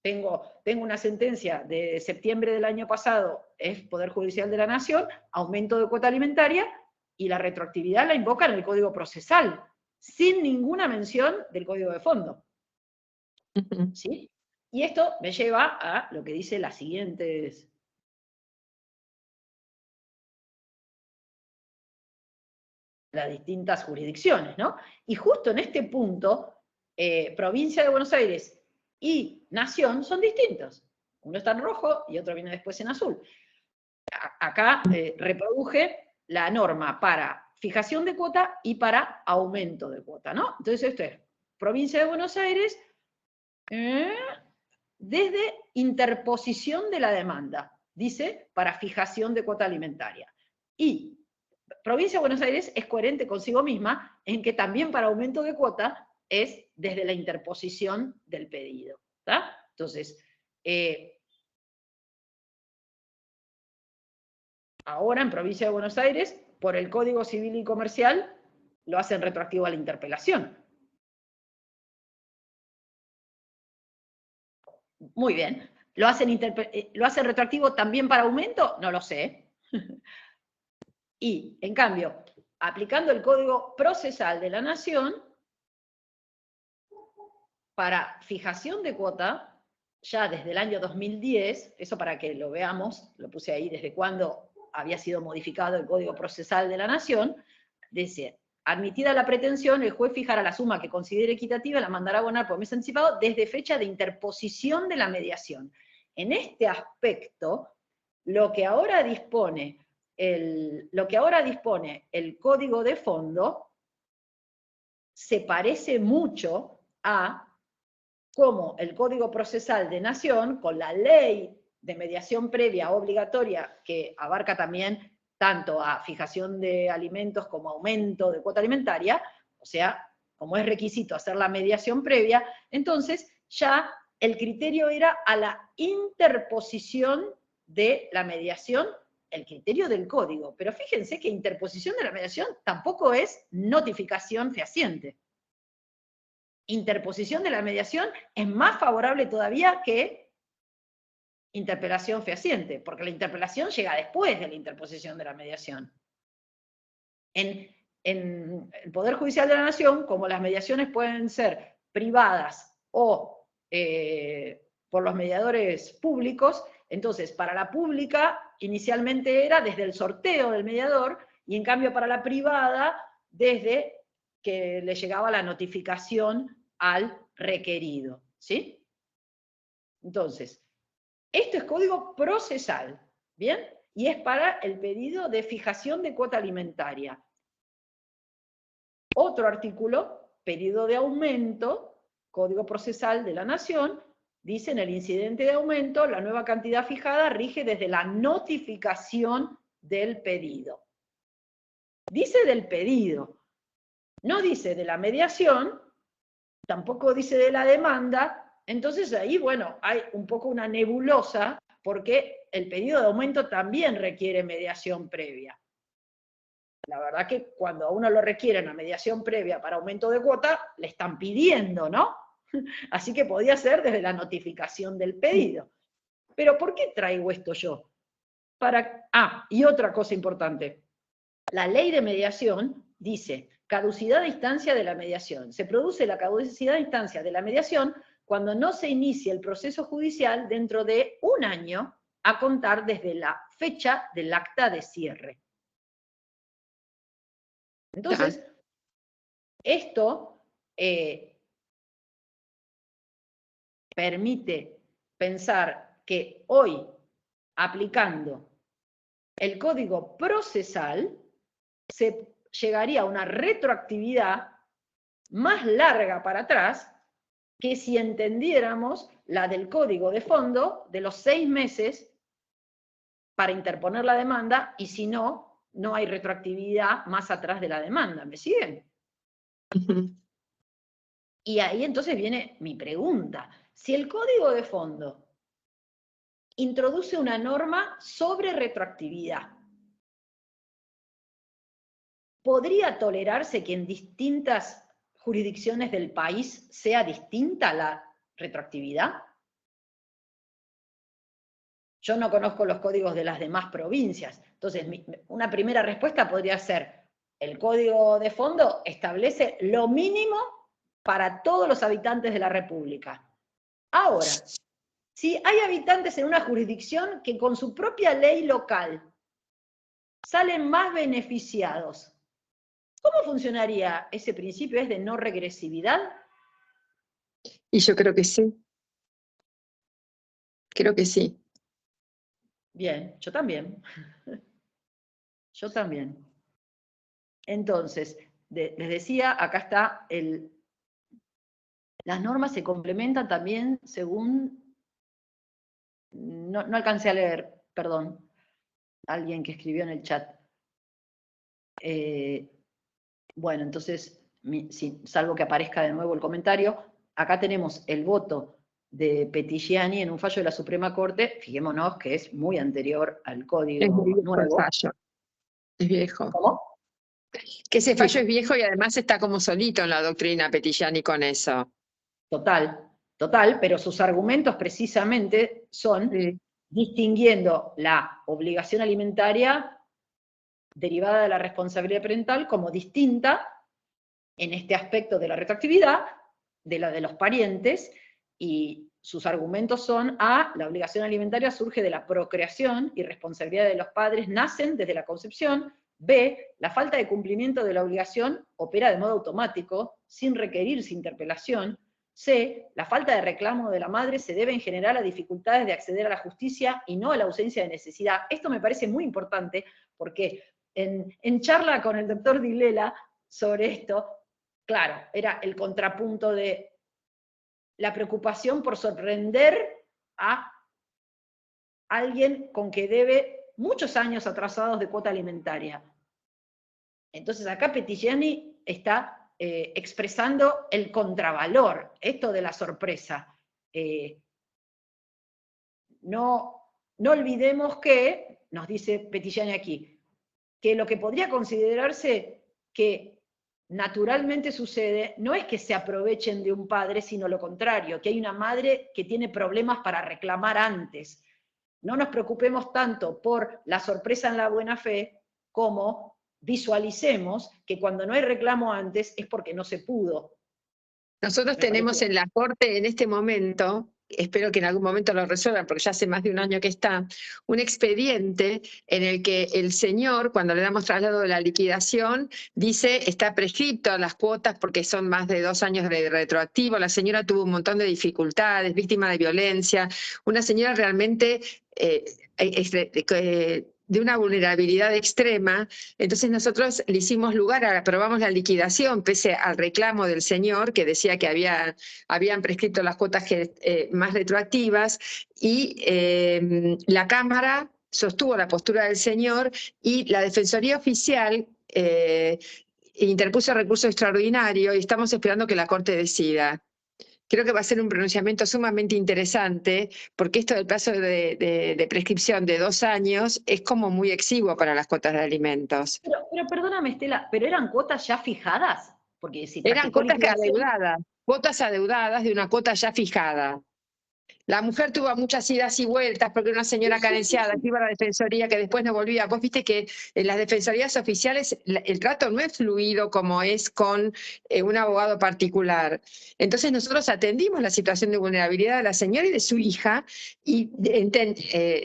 Speaker 3: Tengo una sentencia de septiembre del año pasado, es Poder Judicial de la Nación, aumento de cuota alimentaria, y la retroactividad la invoca en el Código Procesal, sin ninguna mención del Código de Fondo. ¿Sí? Y esto me lleva a lo que dice las siguientes. Las distintas jurisdicciones, ¿no? Y justo en este punto, Provincia de Buenos Aires y Nación son distintos. Uno está en rojo y otro viene después en azul. Acá reproduje la norma para fijación de cuota y para aumento de cuota, ¿no? Entonces esto es Provincia de Buenos Aires desde interposición de la demanda, dice, para fijación de cuota alimentaria. Y Provincia de Buenos Aires es coherente consigo misma en que también para aumento de cuota es desde la interposición del pedido. ¿Tá? Entonces, ahora en Provincia de Buenos Aires, por el Código Civil y Comercial, lo hacen retroactivo a la interpelación. Muy bien. ¿Lo hacen retroactivo también para aumento? No lo sé. Y, en cambio, aplicando el Código Procesal de la Nación, para fijación de cuota, ya desde el año 2010, eso para que lo veamos, lo puse ahí desde cuando había sido modificado el Código Procesal de la Nación, dice, admitida la pretensión, el juez fijará la suma que considere equitativa y la mandará a abonar por mes anticipado desde fecha de interposición de la mediación. En este aspecto, lo que ahora dispone el Código de Fondo se parece mucho a cómo el Código Procesal de Nación, con la ley de mediación previa obligatoria, que abarca también tanto a fijación de alimentos como aumento de cuota alimentaria, o sea, como es requisito hacer la mediación previa, entonces ya el criterio era a la interposición de la mediación, el criterio del código. Pero fíjense que interposición de la mediación tampoco es notificación fehaciente. Interposición de la mediación es más favorable todavía que interpelación fehaciente, porque la interpelación llega después de la interposición de la mediación. En el Poder Judicial de la Nación, como las mediaciones pueden ser privadas o por los mediadores públicos, entonces para la pública inicialmente era desde el sorteo del mediador, y en cambio para la privada desde que le llegaba la notificación al requerido, ¿sí? Entonces, esto es código procesal, ¿bien? Y es para el pedido de fijación de cuota alimentaria. Otro artículo, pedido de aumento, Código Procesal de la Nación, dice en el incidente de aumento, la nueva cantidad fijada rige desde la notificación del pedido. Dice del pedido, no dice de la mediación, tampoco dice de la demanda, entonces ahí, bueno, hay un poco una nebulosa, porque el pedido de aumento también requiere mediación previa. La verdad que cuando a uno lo requieren a mediación previa para aumento de cuota, le están pidiendo, ¿no? Así que podía ser desde la notificación del pedido. Pero ¿por qué traigo esto yo? Y otra cosa importante. La ley de mediación dice, caducidad de instancia de la mediación. Se produce la caducidad de instancia de la mediación cuando no se inicia el proceso judicial dentro de un año a contar desde la fecha del acta de cierre. Entonces, esto permite pensar que hoy, aplicando el código procesal, se llegaría a una retroactividad más larga para atrás que si entendiéramos la del código de fondo de los 6 meses para interponer la demanda, y si no, no hay retroactividad más atrás de la demanda. ¿Me siguen? Y ahí entonces viene mi pregunta. Si el código de fondo introduce una norma sobre retroactividad, ¿podría tolerarse que en distintas jurisdicciones del país sea distinta la retroactividad? Yo no conozco los códigos de las demás provincias. Entonces, una primera respuesta podría ser, el código de fondo establece lo mínimo para todos los habitantes de la República. Ahora, si hay habitantes en una jurisdicción que con su propia ley local salen más beneficiados, ¿cómo funcionaría ese principio? ¿Es de no regresividad?
Speaker 2: Y yo creo que sí. Creo que sí.
Speaker 3: Bien, yo también. Yo también. Entonces, les decía, acá está las normas se complementan también según, no alcancé a leer, perdón, alguien que escribió en el chat. Bueno, entonces, salvo que aparezca de nuevo el comentario, acá tenemos el voto de Pettigiani en un fallo de la Suprema Corte, fijémonos que es muy anterior al
Speaker 2: Es
Speaker 3: Código
Speaker 2: viejo el
Speaker 3: Nuevo.
Speaker 2: fallo, es viejo.
Speaker 3: ¿Cómo?
Speaker 2: Que ese fallo
Speaker 3: Viejo.
Speaker 2: es viejo y además está como solito en la doctrina Pettigiani con eso.
Speaker 3: Total, pero sus argumentos precisamente son
Speaker 2: Sí.
Speaker 3: distinguiendo la obligación alimentaria derivada de la responsabilidad parental como distinta en este aspecto de la retroactividad de la de los parientes, y sus argumentos son: A, la obligación alimentaria surge de la procreación y responsabilidad de los padres nacen desde la concepción. B, la falta de cumplimiento de la obligación opera de modo automático, sin requerirse interpelación. C, la falta de reclamo de la madre se debe en general a dificultades de acceder a la justicia y no a la ausencia de necesidad. Esto me parece muy importante porque en charla con el doctor Dilela sobre esto, claro, era el contrapunto de la preocupación por sorprender a alguien con que debe muchos años atrasados de cuota alimentaria. Entonces acá Pettigiani está expresando el contravalor, esto de la sorpresa. No olvidemos que, nos dice Pettigiani aquí, que lo que podría considerarse que naturalmente sucede, no es que se aprovechen de un padre, sino lo contrario, que hay una madre que tiene problemas para reclamar antes. No nos preocupemos tanto por la sorpresa en la buena fe, como visualicemos que cuando no hay reclamo antes es porque no se pudo.
Speaker 2: Nosotros tenemos en la Corte en este momento, espero que en algún momento lo resuelvan, porque ya hace más de un año que está, un expediente en el que el señor, cuando le damos traslado de la liquidación, dice está prescripto a las cuotas porque son más de 2 años de retroactivo, la señora tuvo un montón de dificultades, víctima de violencia, una señora realmente de una vulnerabilidad extrema. Entonces nosotros le hicimos lugar, aprobamos la liquidación pese al reclamo del señor que decía que habían prescrito las cuotas más retroactivas, y la Cámara sostuvo la postura del señor y la Defensoría Oficial interpuso recurso extraordinario y estamos esperando que la Corte decida. Creo que va a ser un pronunciamiento sumamente interesante, porque esto del plazo de prescripción de 2 años es como muy exiguo para las cuotas de alimentos.
Speaker 3: Pero perdóname, Estela, ¿pero eran cuotas ya fijadas? Porque si
Speaker 2: Eran
Speaker 3: practicó liquidación...
Speaker 2: cuotas adeudadas de una cuota ya fijada. La mujer tuvo muchas idas y vueltas porque era una señora carenciada, que iba a la defensoría, que después no volvía. Vos viste que en las defensorías oficiales el trato no es fluido como es con un abogado particular. Entonces nosotros atendimos la situación de vulnerabilidad de la señora y de su hija, y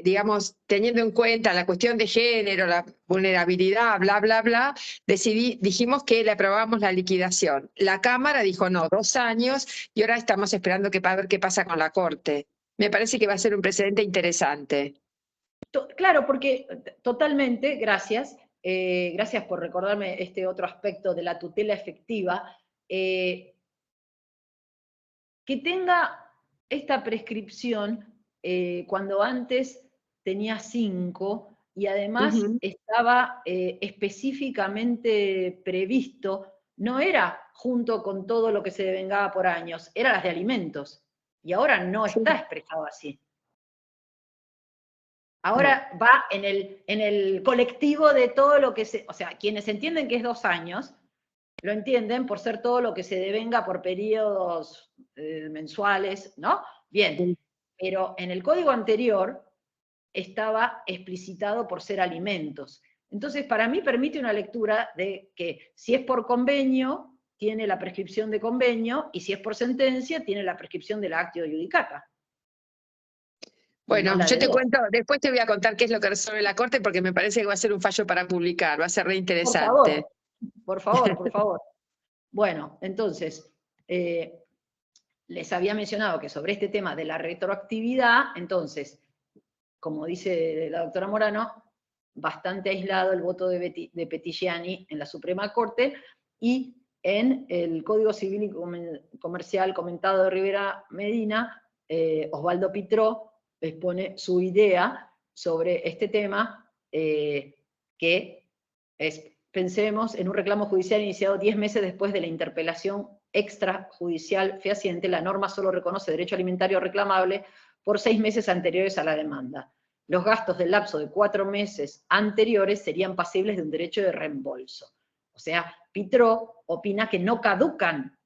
Speaker 2: digamos, teniendo en cuenta la cuestión de género, la vulnerabilidad, bla, bla, bla, dijimos que le aprobábamos la liquidación. La Cámara dijo no, 2 años, y ahora estamos esperando a ver qué pasa con la Corte. Me parece que va a ser un precedente interesante.
Speaker 3: Claro, porque totalmente, gracias. Gracias por recordarme este otro aspecto de la tutela efectiva. Que tenga esta prescripción cuando antes tenía 5 y además estaba específicamente previsto, no era junto con todo lo que se devengaba por años, eran las de alimentos. Y ahora no está expresado así. Ahora va en el colectivo de todo lo que o sea, quienes entienden que es 2 años, lo entienden por ser todo lo que se devenga por periodos mensuales, ¿no? Bien, pero en el código anterior estaba explicitado por ser alimentos. Entonces, para mí permite una lectura de que si es por convenio, tiene la prescripción de convenio, y si es por sentencia, tiene la prescripción de la actio judicata.
Speaker 2: Bueno,
Speaker 3: no
Speaker 2: yo te cuento, después te voy a contar qué es lo que resuelve la Corte, porque me parece que va a ser un fallo para publicar, va a ser re interesante.
Speaker 3: Por favor. Bueno, entonces, les había mencionado que sobre este tema de la retroactividad, entonces, como dice la doctora Morano, bastante aislado el voto de Pettigiani en la Suprema Corte, y en el Código Civil y Comercial comentado de Rivera Medina, Osvaldo Pitró expone su idea sobre este tema, que es, pensemos en un reclamo judicial iniciado 10 meses después de la interpelación extrajudicial fehaciente, la norma solo reconoce derecho alimentario reclamable por 6 meses anteriores a la demanda. Los gastos del lapso de 4 meses anteriores serían pasibles de un derecho de reembolso. O sea, Pitró opina que no caducan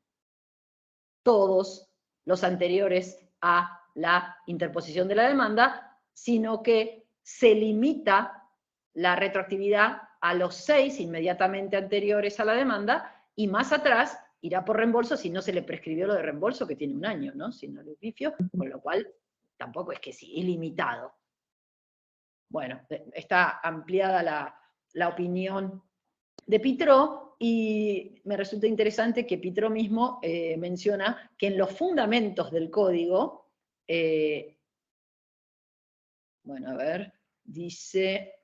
Speaker 3: todos los anteriores a la interposición de la demanda, sino que se limita la retroactividad a los 6 inmediatamente anteriores a la demanda, y más atrás irá por reembolso si no se le prescribió lo de reembolso, que tiene 1 año, ¿no? Si no lo pifio, con lo cual tampoco es que sí, ilimitado. Bueno, está ampliada la opinión de Pitró, y me resulta interesante que Pitró mismo menciona que en los fundamentos del código, bueno, a ver, dice,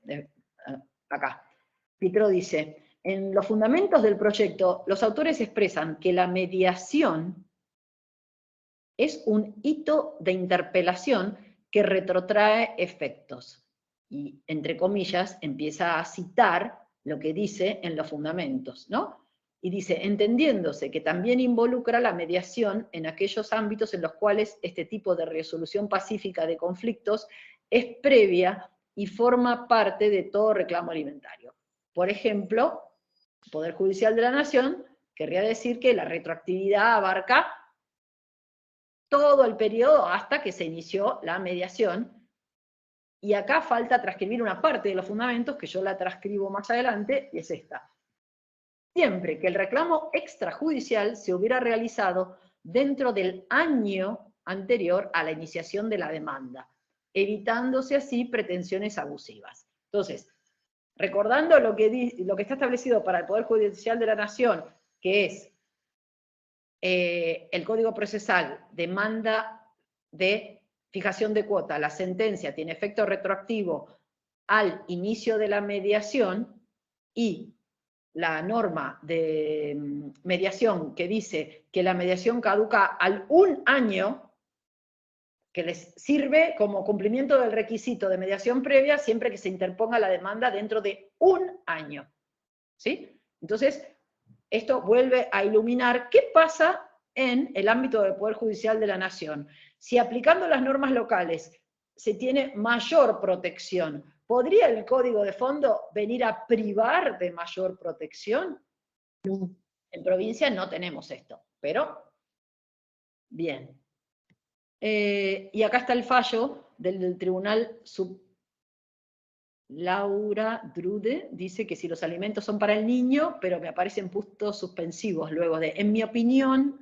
Speaker 3: acá, Pitró dice, en los fundamentos del proyecto, los autores expresan que la mediación es un hito de interpelación que retrotrae efectos. Y, entre comillas, empieza a citar lo que dice en los fundamentos, ¿no? Y dice, entendiéndose que también involucra la mediación en aquellos ámbitos en los cuales este tipo de resolución pacífica de conflictos es previa y forma parte de todo reclamo alimentario. Por ejemplo, Poder Judicial de la Nación querría decir que la retroactividad abarca todo el periodo hasta que se inició la mediación, y acá falta transcribir una parte de los fundamentos, que yo la transcribo más adelante, y es esta. Siempre que el reclamo extrajudicial se hubiera realizado dentro del año anterior a la iniciación de la demanda, evitándose así pretensiones abusivas. Entonces, recordando lo que está establecido para el Poder Judicial de la Nación, que es el Código Procesal, demanda de fijación de cuota, la sentencia tiene efecto retroactivo al inicio de la mediación, y la norma de mediación que dice que la mediación caduca al 1 año, que les sirve como cumplimiento del requisito de mediación previa siempre que se interponga la demanda dentro de 1 año. ¿Sí? Entonces, esto vuelve a iluminar qué pasa en el ámbito del Poder Judicial de la Nación. Si aplicando las normas locales se tiene mayor protección, ¿podría el Código de Fondo venir a privar de mayor protección?
Speaker 2: No.
Speaker 3: En provincia no tenemos esto, pero bien. Y acá está el fallo del Tribunal Laura Drude, dice que si los alimentos son para el niño, pero me aparecen puntos suspensivos luego de, en mi opinión.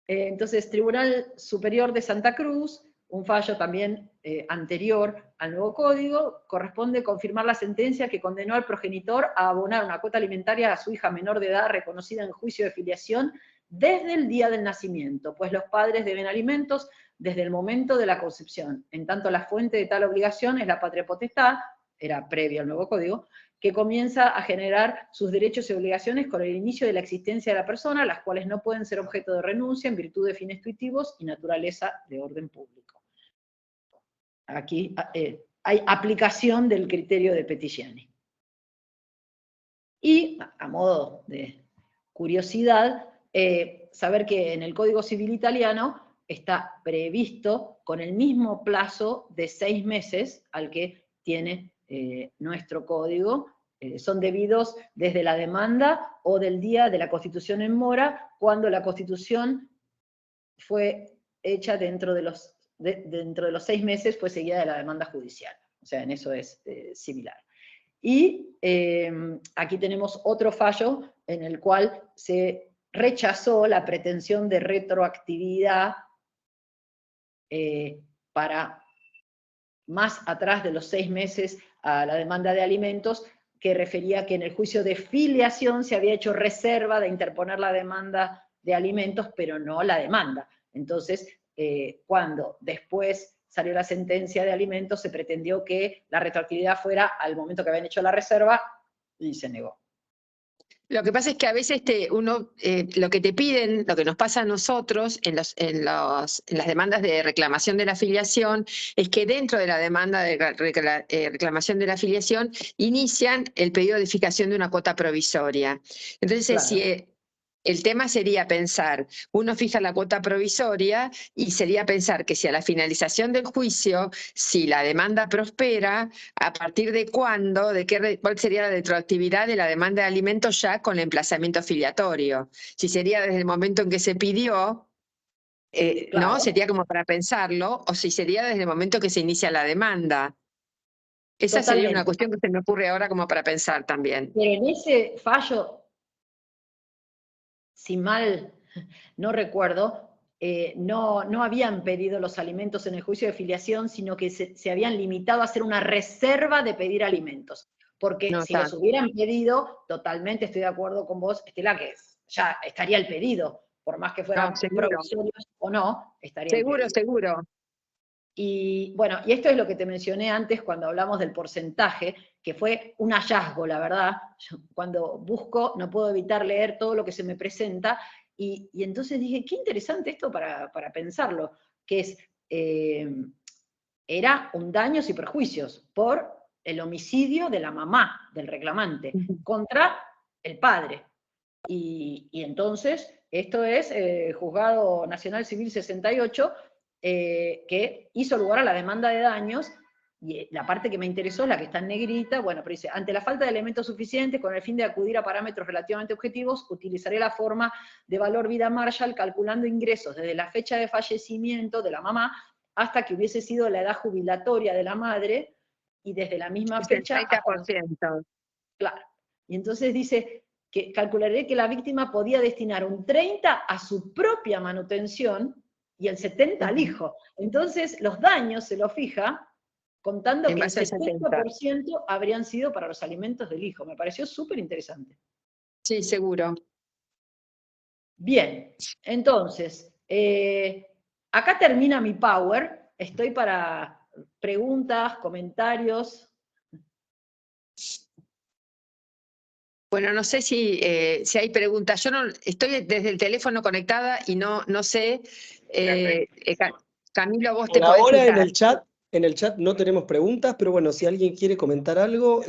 Speaker 3: Entonces, Tribunal Superior de Santa Cruz, un fallo también anterior al nuevo código, corresponde confirmar la sentencia que condenó al progenitor a abonar una cuota alimentaria a su hija menor de edad reconocida en juicio de filiación desde el día del nacimiento, pues los padres deben alimentos desde el momento de la concepción. En tanto, la fuente de tal obligación es la patria potestad, era previo al nuevo código, que comienza a generar sus derechos y obligaciones con el inicio de la existencia de la persona, las cuales no pueden ser objeto de renuncia en virtud de fines tuitivos y naturaleza de orden público. Aquí hay aplicación del criterio de Pettigiani. Y, a modo de curiosidad, saber que en el Código Civil italiano está previsto con el mismo plazo de 6 meses al que tiene nuestro código, son debidos desde la demanda o del día de la Constitución en mora, cuando la Constitución fue hecha dentro de los 6 meses, fue seguida de la demanda judicial. O sea, en eso es similar. Y aquí tenemos otro fallo en el cual se rechazó la pretensión de retroactividad para más atrás de los 6 meses a la demanda de alimentos, que refería que en el juicio de filiación se había hecho reserva de interponer la demanda de alimentos, pero no la demanda. Entonces, cuando después salió la sentencia de alimentos, se pretendió que la retroactividad fuera al momento que habían hecho la reserva, y se negó.
Speaker 2: Lo que pasa es que a veces lo que te piden, lo que nos pasa a nosotros en las demandas de reclamación de la filiación, es que dentro de la demanda de reclamación de la filiación inician el pedido de fijación de una cuota provisoria. Entonces,
Speaker 3: Claro.
Speaker 2: El tema sería pensar, uno fija la cuota provisoria y sería pensar que si a la finalización del juicio, si la demanda prospera, a partir de cuándo, cuál sería la retroactividad de la demanda de alimentos ya con emplazamiento filiatorio. Si sería desde el momento en que se pidió,
Speaker 3: Claro.
Speaker 2: ¿no? Sería como para pensarlo, o si sería desde el momento que se inicia la demanda. Esa sería una
Speaker 3: Totalmente.
Speaker 2: cuestión que se me ocurre ahora como para pensar también.
Speaker 3: Pero en ese fallo, si mal no recuerdo, no habían pedido los alimentos en el juicio de filiación, sino que se habían limitado a hacer una reserva de pedir alimentos. Porque
Speaker 2: No,
Speaker 3: si los hubieran pedido, totalmente estoy de acuerdo con vos, Estela, que ya estaría el pedido, por más que fueran
Speaker 2: seguro.
Speaker 3: provisorios o no, estaría el pedido.
Speaker 2: Seguro.
Speaker 3: Y bueno, y esto es lo que te mencioné antes cuando hablamos del porcentaje, que fue un hallazgo, la verdad. Yo, cuando busco, no puedo evitar leer todo lo que se me presenta, y entonces dije, qué interesante esto para pensarlo, que es, era un daños y perjuicios por el homicidio de la mamá del reclamante contra el padre. Y entonces, esto es Juzgado Nacional Civil 68, que hizo lugar a la demanda de daños, y la parte que me interesó es la que está en negrita, bueno, pero dice, ante la falta de elementos suficientes, con el fin de acudir a parámetros relativamente objetivos, utilizaré la forma de valor vida Marshall calculando ingresos desde la fecha de fallecimiento de la mamá hasta que hubiese sido la edad jubilatoria de la madre, y desde la misma fecha hasta...
Speaker 2: 30%.
Speaker 3: Claro. Y entonces dice que calcularé que la víctima podía destinar un 30 a su propia manutención y el 70 al hijo. Entonces los daños se los fija contando que el 70% habrían sido para los alimentos del hijo. Me pareció súper interesante.
Speaker 2: Sí, seguro.
Speaker 3: Bien, entonces, acá termina mi power. Estoy para preguntas, comentarios.
Speaker 2: Bueno, no sé si hay preguntas. Yo no estoy desde el teléfono conectada y no sé. Camilo, vos te
Speaker 1: Por
Speaker 2: podés
Speaker 1: ahora
Speaker 2: fijar.
Speaker 1: en el chat no tenemos preguntas, pero bueno, si alguien quiere comentar algo,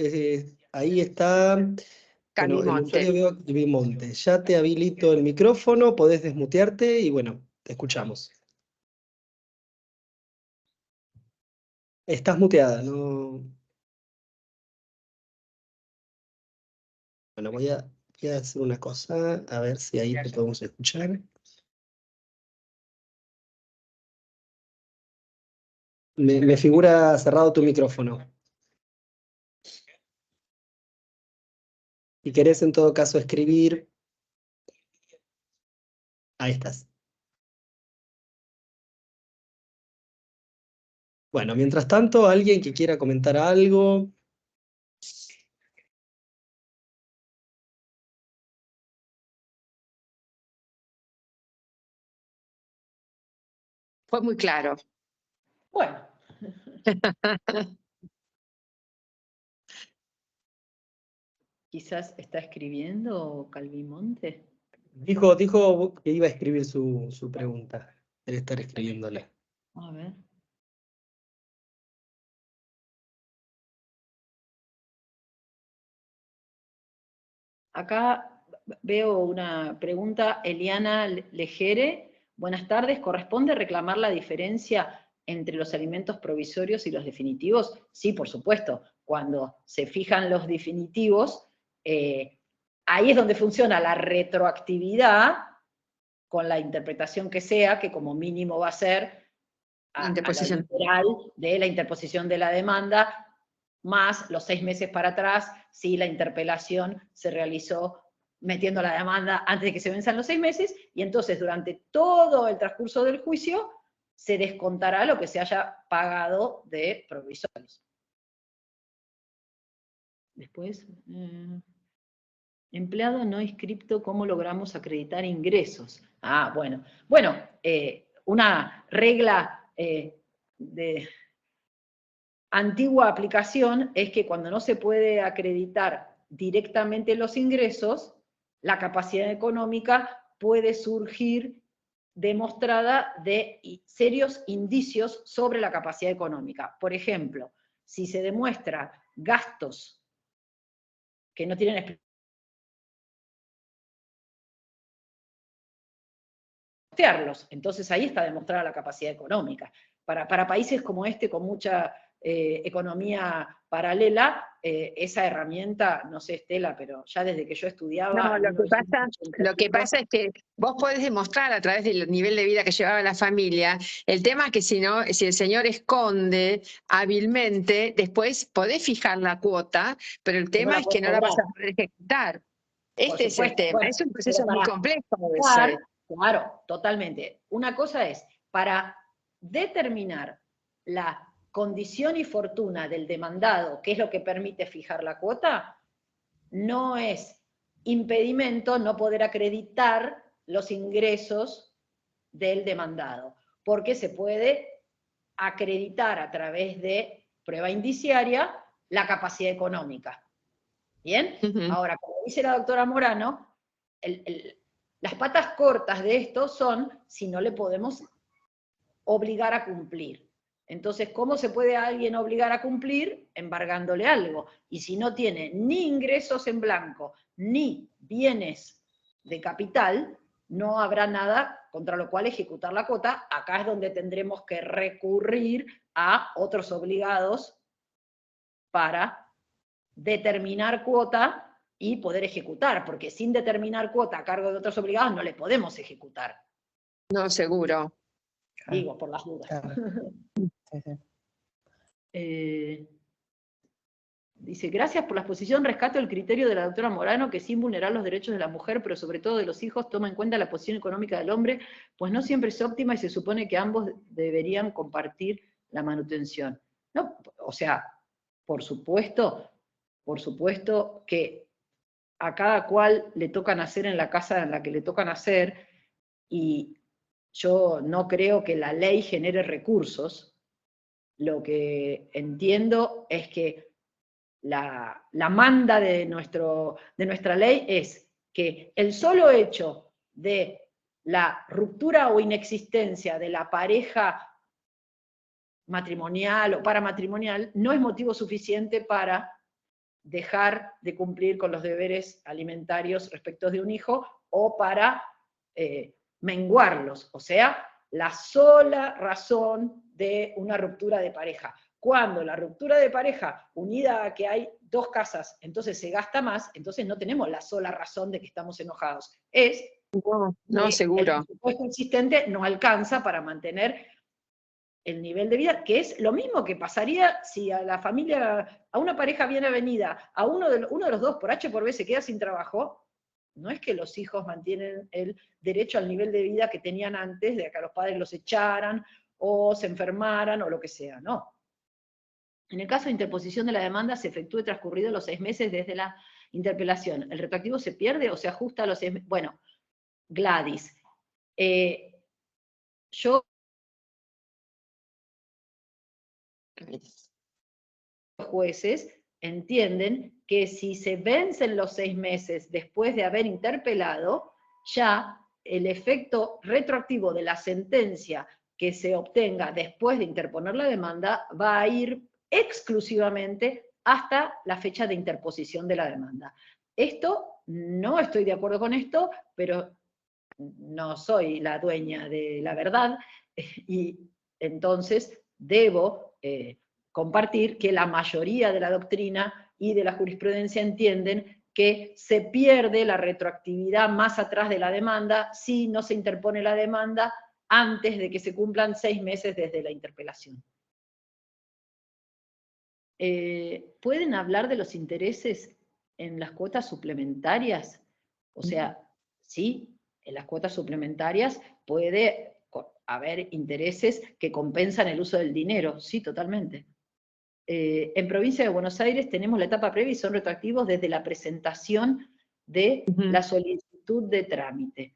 Speaker 1: ahí está. Bueno, el
Speaker 2: Calvimonte.
Speaker 1: usuario veo Calvimonte. Ya te habilito el micrófono, podés desmutearte y bueno, te escuchamos. Estás muteada, no. Bueno, voy a hacer una cosa, a ver si ahí te podemos escuchar. Me figura cerrado tu micrófono. Si querés en todo caso escribir, ahí estás. Bueno, mientras tanto, alguien que quiera comentar algo.
Speaker 2: Fue muy claro.
Speaker 3: Bueno. Quizás está escribiendo Calvimonte.
Speaker 1: Dijo que iba a escribir su pregunta. Debe estar escribiéndola.
Speaker 3: A ver. Acá veo una pregunta, Eliana Lejere. Buenas tardes, ¿corresponde reclamar la diferencia entre los alimentos provisorios y los definitivos? Sí, por supuesto. Cuando se fijan los definitivos, ahí es donde funciona la retroactividad con la interpretación que sea, que como mínimo va a ser a la literal de la interposición de la demanda, más los 6 meses para atrás, si la interpelación se realizó metiendo la demanda antes de que se venzan los 6 meses, y entonces durante todo el transcurso del juicio se descontará lo que se haya pagado de provisorios. Después, empleado no inscripto, ¿cómo logramos acreditar ingresos? Ah, bueno. Bueno, una regla de antigua aplicación es que cuando no se puede acreditar directamente los ingresos, la capacidad económica puede surgir demostrada de serios indicios sobre la capacidad económica. Por ejemplo, si se demuestra gastos que no tienen costearlos. Entonces ahí está demostrada la capacidad económica. Para países como este, con mucha economía paralela, esa herramienta, no sé, Estela, pero ya desde que yo estudiaba...
Speaker 2: No,
Speaker 3: en
Speaker 2: lo que
Speaker 3: 1985,
Speaker 2: pasa es que vos podés demostrar a través del nivel de vida que llevaba la familia. El tema es que si el señor esconde hábilmente, después podés fijar la cuota, pero el tema es que no la vas a poder ejecutar. Este es el tema.
Speaker 3: Bueno,
Speaker 2: Es un
Speaker 3: pero
Speaker 2: proceso muy complejo a veces.
Speaker 3: claro, totalmente. Una cosa es, para determinar la condición y fortuna del demandado, que es lo que permite fijar la cuota, no es impedimento no poder acreditar los ingresos del demandado, porque se puede acreditar a través de prueba indiciaria la capacidad económica. ¿Bien? Ahora, como dice la doctora Morano, las patas cortas de esto son si no le podemos obligar a cumplir. Entonces, ¿cómo se puede a alguien obligar a cumplir? Embargándole algo. Y si no tiene ni ingresos en blanco, ni bienes de capital, no habrá nada contra lo cual ejecutar la cuota. Acá es donde tendremos que recurrir a otros obligados para determinar cuota y poder ejecutar, porque sin determinar cuota a cargo de otros obligados no le podemos ejecutar.
Speaker 2: No, seguro.
Speaker 3: Digo, por las dudas.
Speaker 4: Claro. Sí, sí.
Speaker 3: Dice, gracias por la exposición, rescato el criterio de la doctora Morano que sin vulnerar los derechos de la mujer, pero sobre todo de los hijos, toma en cuenta la posición económica del hombre, pues no siempre es óptima y se supone que ambos deberían compartir la manutención. No, o sea, por supuesto que a cada cual le toca nacer en la casa en la que le toca nacer, y yo no creo que la ley genere recursos. Lo que entiendo es que la manda de nuestra ley es que el solo hecho de la ruptura o inexistencia de la pareja matrimonial o paramatrimonial no es motivo suficiente para dejar de cumplir con los deberes alimentarios respecto de un hijo o para menguarlos. O sea, la sola razón de una ruptura de pareja. Cuando la ruptura de pareja, unida a que hay dos casas, entonces se gasta más, entonces no tenemos la sola razón de que estamos enojados.
Speaker 2: No, seguro.
Speaker 3: El presupuesto existente no alcanza para mantener el nivel de vida, que es lo mismo que pasaría si a la familia, a una pareja bien avenida, a uno de los dos por H por B se queda sin trabajo, no es que los hijos mantienen el derecho al nivel de vida que tenían antes, de que a los padres los echaran, o se enfermaran, o lo que sea, no. En el caso de interposición de la demanda, se efectúe transcurridos los 6 meses desde la interpelación. ¿El retroactivo se pierde o se ajusta a los 6 meses? Bueno, Gladys, yo... Los jueces entienden que si se vencen los 6 meses después de haber interpelado, ya el efecto retroactivo de la sentencia que se obtenga después de interponer la demanda va a ir exclusivamente hasta la fecha de interposición de la demanda. No estoy de acuerdo con esto, pero no soy la dueña de la verdad, y entonces debo compartir que la mayoría de la doctrina y de la jurisprudencia entienden que se pierde la retroactividad más atrás de la demanda si no se interpone la demanda antes de que se cumplan 6 meses desde la interpelación. ¿Pueden hablar de los intereses en las cuotas suplementarias? O sea, sí, en las cuotas suplementarias puede haber intereses que compensan el uso del dinero, sí, totalmente. En Provincia de Buenos Aires tenemos la etapa previa y son retroactivos desde la presentación de la solicitud de trámite.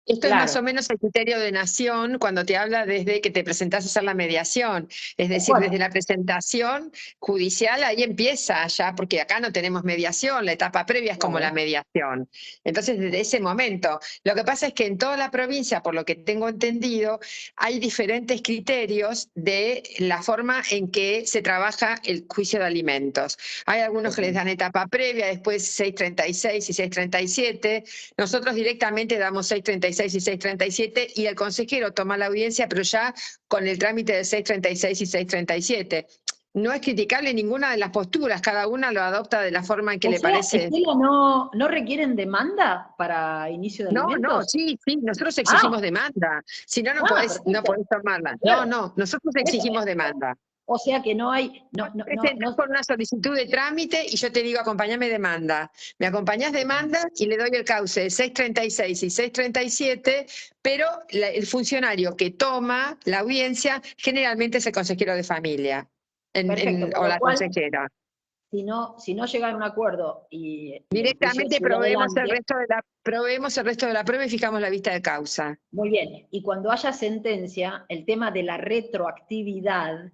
Speaker 2: Esto es más o menos el criterio de Nación cuando te habla desde que te presentás a hacer la mediación. Es decir, desde la presentación judicial, ahí empieza ya, porque acá no tenemos mediación, la etapa previa es como la mediación. Entonces, desde ese momento. Lo que pasa es que en toda la provincia, por lo que tengo entendido, hay diferentes criterios de la forma en que se trabaja el juicio de alimentos. Hay algunos que les dan etapa previa, después 636 y 637. Nosotros directamente damos 636 636 y 637, y el consejero toma la audiencia, pero ya con el trámite de 636 y 637. No es criticable ninguna de las posturas, cada una lo adopta de la forma en que
Speaker 3: O
Speaker 2: le
Speaker 3: sea,
Speaker 2: parece.
Speaker 3: Estela, ¿no requieren demanda para inicio de
Speaker 2: No,
Speaker 3: alimentos?
Speaker 2: sí, nosotros exigimos demanda. Si no, no podés
Speaker 3: Perfecto.
Speaker 2: tomarla.
Speaker 3: Claro.
Speaker 2: No, nosotros exigimos demanda.
Speaker 3: O sea que no hay,
Speaker 2: Presentás por una solicitud de trámite y yo te digo, acompáñame demanda. Me acompañás demanda y le doy el cauce de 636 y 637, pero el funcionario que toma la audiencia generalmente es el consejero de familia
Speaker 3: perfecto,
Speaker 2: o la consejera.
Speaker 3: si no llegan a un acuerdo y el juicio
Speaker 2: Directamente
Speaker 3: sigue adelante,
Speaker 2: proveemos el resto de la prueba y fijamos la vista de causa.
Speaker 3: muy bien. Y cuando haya sentencia, el tema de la retroactividad.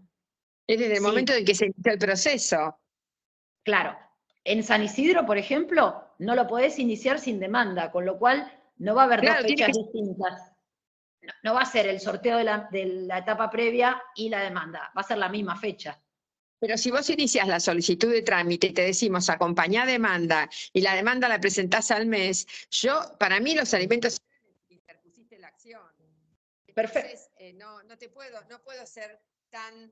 Speaker 2: Es desde el
Speaker 3: Sí.
Speaker 2: momento en que se inicia el proceso.
Speaker 3: Claro, en San Isidro, por ejemplo, no lo podés iniciar sin demanda, con lo cual no va a haber
Speaker 2: Claro,
Speaker 3: dos fechas distintas. No va a ser el sorteo de la etapa previa y la demanda, va a ser la misma fecha.
Speaker 2: Pero si vos inicias la solicitud de trámite y te decimos acompañá demanda y la demanda la presentás al mes, para mí los alimentos interpusiste la acción.
Speaker 3: Perfecto.
Speaker 2: Entonces, no puedo ser tan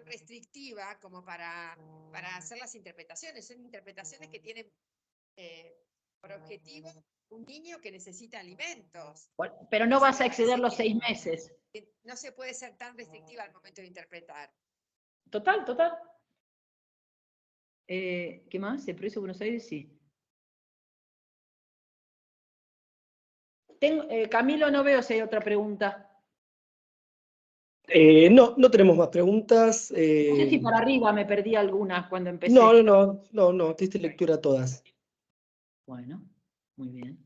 Speaker 2: restrictiva como para hacer las interpretaciones. Son interpretaciones que tienen por objetivo un niño que necesita alimentos.
Speaker 3: Bueno, pero no vas a exceder los 6 meses.
Speaker 2: No se puede ser tan restrictiva al momento de interpretar.
Speaker 3: Total. ¿Qué más? ¿El proceso de Buenos Aires? Sí. Camilo, no veo si hay otra pregunta.
Speaker 1: No tenemos más preguntas.
Speaker 3: No sé si para arriba me perdí algunas cuando empecé.
Speaker 1: No, diste lectura a todas.
Speaker 3: Bueno, muy bien.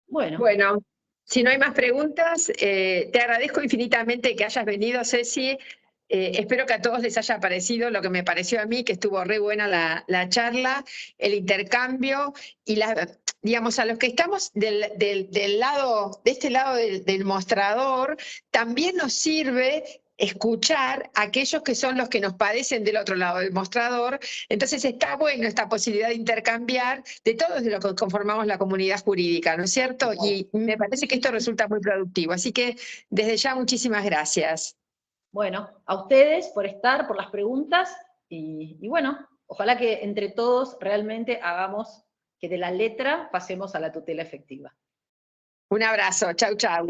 Speaker 3: Bueno,
Speaker 2: si no hay más preguntas, te agradezco infinitamente que hayas venido, Ceci. Espero que a todos les haya parecido lo que me pareció a mí, que estuvo re buena la charla, el intercambio, y digamos, a los que estamos de este lado del mostrador, también nos sirve escuchar a aquellos que son los que nos padecen del otro lado del mostrador. Entonces está bueno esta posibilidad de intercambiar de todos de los que conformamos la comunidad jurídica, ¿no es cierto? Y me parece que esto resulta muy productivo. Así que desde ya muchísimas gracias.
Speaker 3: Bueno, a ustedes por estar, por las preguntas, y bueno, ojalá que entre todos realmente hagamos que de la letra pasemos a la tutela efectiva.
Speaker 2: Un abrazo, chau.